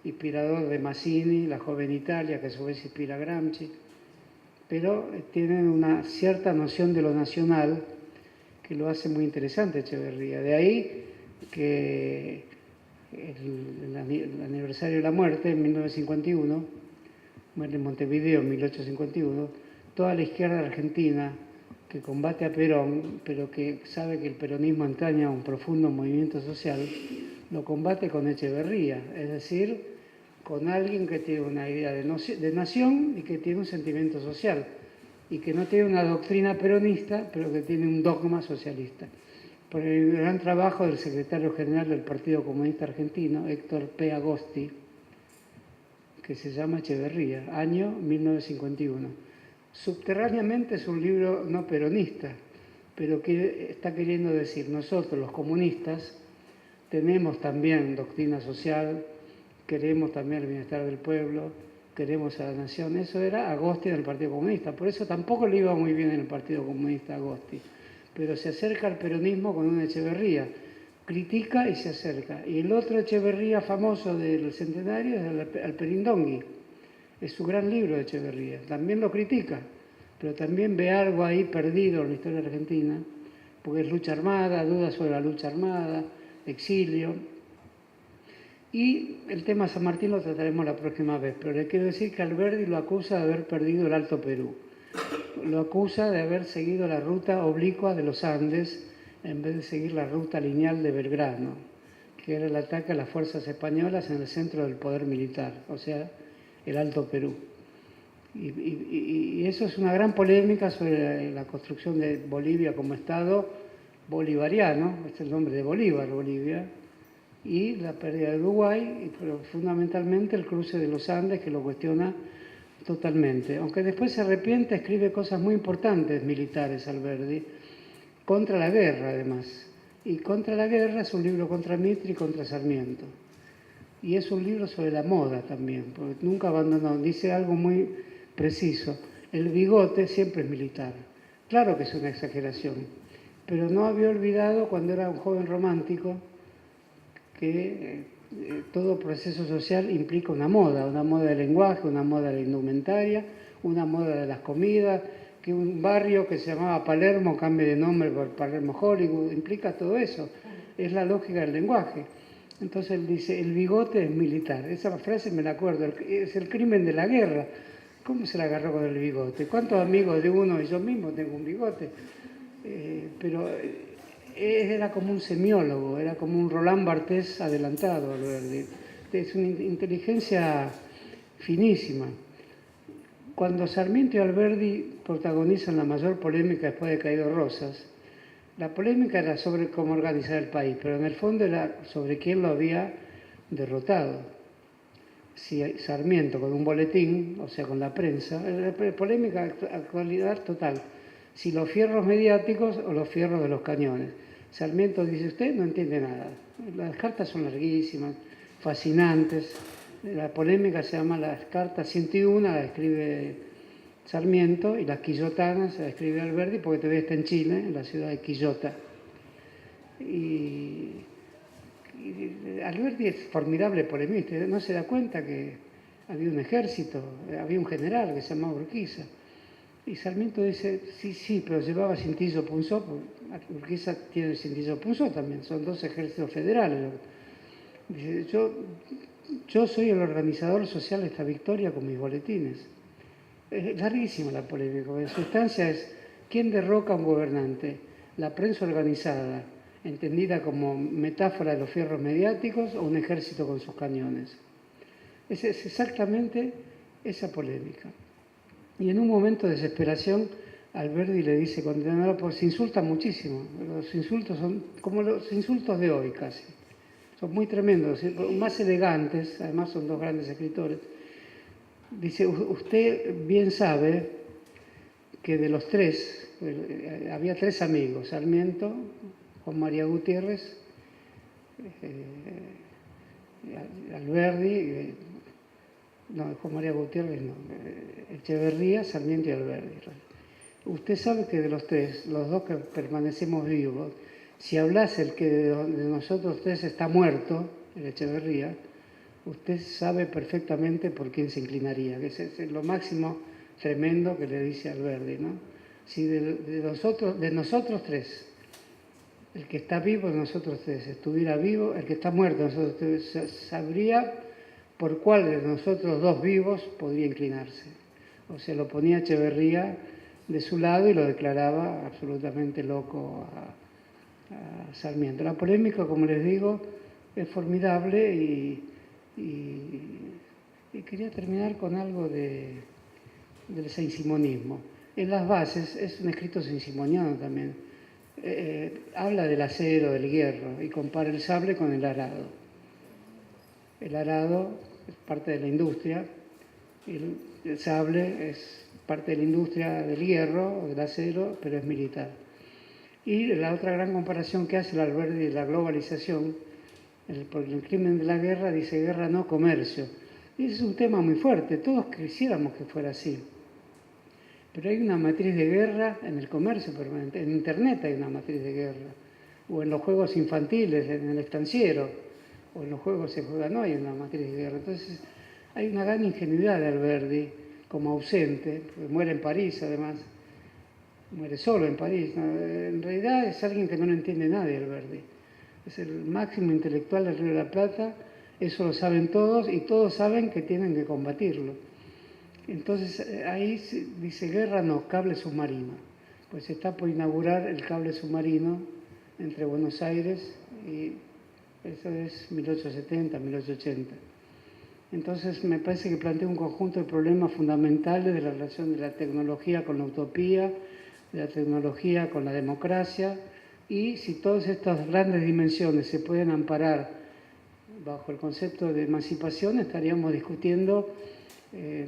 [SPEAKER 1] inspirador de Mazzini, la joven Italia, que a su vez inspira a Gramsci, pero tienen una cierta noción de lo nacional que lo hace muy interesante Echeverría. De ahí que el aniversario de la muerte, en 1951, muere en Montevideo en 1851, toda la izquierda argentina que combate a Perón, pero que sabe que el peronismo entraña un profundo movimiento social, lo combate con Echeverría, es decir, con alguien que tiene una idea de nación y que tiene un sentimiento social, y que no tiene una doctrina peronista, pero que tiene un dogma socialista. Por el gran trabajo del secretario general del Partido Comunista Argentino, Héctor P. Agosti, que se llama Echeverría, año 1951. Subterráneamente es un libro no peronista, pero que está queriendo decir, nosotros los comunistas tenemos también doctrina social, queremos también el bienestar del pueblo, queremos a la nación. Eso era Agosti del Partido Comunista, por eso tampoco le iba muy bien en el Partido Comunista Agosti, pero se acerca al peronismo con una Echeverría, critica y se acerca. Y el otro Echeverría famoso del centenario es Alperindongui. Es su gran libro de Echeverría. También lo critica, pero también ve algo ahí perdido en la historia argentina, porque es lucha armada, dudas sobre la lucha armada, exilio. Y el tema San Martín lo trataremos la próxima vez, pero le quiero decir que Alberdi lo acusa de haber perdido el Alto Perú. Lo acusa de haber seguido la ruta oblicua de los Andes en vez de seguir la ruta lineal de Belgrano, que era el ataque a las fuerzas españolas en el centro del poder militar, o sea, el Alto Perú. Y eso es una gran polémica sobre la construcción de Bolivia como Estado bolivariano, es el nombre de Bolívar, Bolivia, y la pérdida de Uruguay, pero fundamentalmente el cruce de los Andes, que lo cuestiona totalmente. Aunque después se arrepiente, escribe cosas muy importantes militares, Alberdi, contra la guerra además. Y contra la guerra es un libro contra Mitre y contra Sarmiento. Y es un libro sobre la moda también, porque nunca abandonó, dice algo muy preciso, el bigote siempre es militar. Claro que es una exageración, pero no había olvidado cuando era un joven romántico que todo proceso social implica una moda del lenguaje, una moda de la indumentaria, una moda de las comidas, que un barrio que se llamaba Palermo cambie de nombre por Palermo Hollywood, implica todo eso, es la lógica del lenguaje. Entonces él dice, el bigote es militar. Esa frase me la acuerdo, es el crimen de la guerra. ¿Cómo se la agarró con el bigote? ¿Cuántos amigos de uno y yo mismo tengo un bigote? Pero era como un semiólogo, era como un Roland Barthes adelantado, Alberdi. Es una inteligencia finísima. Cuando Sarmiento y Alberdi protagonizan la mayor polémica después de Caído Rosas, la polémica era sobre cómo organizar el país, pero en el fondo era sobre quién lo había derrotado. Si Sarmiento con un boletín, o sea, con la prensa, polémica, actualidad total. Si los fierros mediáticos o los fierros de los cañones. Sarmiento dice, usted no entiende nada. Las cartas son larguísimas, fascinantes. La polémica se llama las cartas 101, la escribe Sarmiento, y las quillotanas se la escribe Alberdi, porque todavía está en Chile, en la ciudad de Quillota. Y Alberdi es formidable polemista, no se da cuenta que había un ejército, había un general que se llamaba Urquiza. Y Sarmiento dice, sí, pero llevaba Cintillo Punzó, Urquiza tiene Cintillo Punzó también, son dos ejércitos federales. Dice, yo soy el organizador social de esta victoria con mis boletines. Es larguísima la polémica, en sustancia es ¿quién derroca a un gobernante? La prensa organizada, entendida como metáfora de los fierros mediáticos, o un ejército con sus cañones. Es exactamente esa polémica. Y en un momento de desesperación, Alberdi le dice condenado, pues se insulta muchísimo. Los insultos son como los insultos de hoy casi. Son muy tremendos, más elegantes, además son dos grandes escritores. Dice, usted bien sabe que de los tres, había tres amigos, Sarmiento, Juan María Gutiérrez, Alberdi, no, Juan María Gutiérrez no, Echeverría, Sarmiento y Alberdi. Usted sabe que de los tres, los dos que permanecemos vivos, si hablase el que de nosotros tres está muerto, el Echeverría, usted sabe perfectamente por quién se inclinaría, que es lo máximo tremendo que le dice Alberdi, ¿no? Si de nosotros tres, el que está vivo de nosotros tres estuviera vivo, el que está muerto de nosotros tres sabría por cuál de nosotros dos vivos podría inclinarse. O sea, lo ponía Echeverría de su lado y lo declaraba absolutamente loco a Sarmiento. La polémica, como les digo, es formidable y quería terminar con algo del saint-simonismo. En las bases es un escrito saint-simoniano también. Habla del acero, del hierro y compara el sable con el arado. El arado es parte de la industria y el sable es parte de la industria del hierro o del acero, pero es militar. Y la otra gran comparación que hace el Alberdi de la globalización, por el crimen de la guerra, dice guerra no comercio. Y ese es un tema muy fuerte, todos quisiéramos que fuera así. Pero hay una matriz de guerra en el comercio permanente, en Internet hay una matriz de guerra, o en los juegos infantiles, en el estanciero, o en los juegos se juega, no hay una matriz de guerra. Entonces hay una gran ingenuidad de Alberdi como ausente, porque muere en París además, muere solo en París. ¿No? En realidad es alguien que no lo entiende nadie, Alberdi. Es el máximo intelectual del Río de la Plata, eso lo saben todos y todos saben que tienen que combatirlo. Entonces ahí dice guerra no, cable submarino. Pues está por inaugurar el cable submarino entre Buenos Aires y eso es 1870, 1880. Entonces me parece que plantea un conjunto de problemas fundamentales de la relación de la tecnología con la utopía, de la tecnología con la democracia, y si todas estas grandes dimensiones se pueden amparar bajo el concepto de emancipación, estaríamos discutiendo,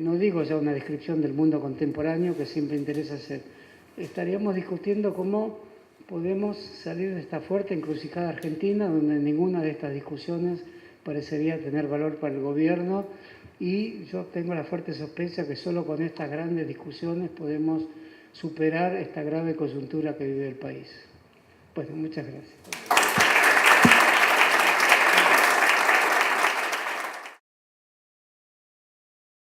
[SPEAKER 1] no digo ya una descripción del mundo contemporáneo que siempre interesa hacer, estaríamos discutiendo cómo podemos salir de esta fuerte encrucijada argentina, donde ninguna de estas discusiones parecería tener valor para el gobierno, y yo tengo la fuerte sospecha que solo con estas grandes discusiones podemos superar esta grave coyuntura que vive el país. Bueno, muchas gracias.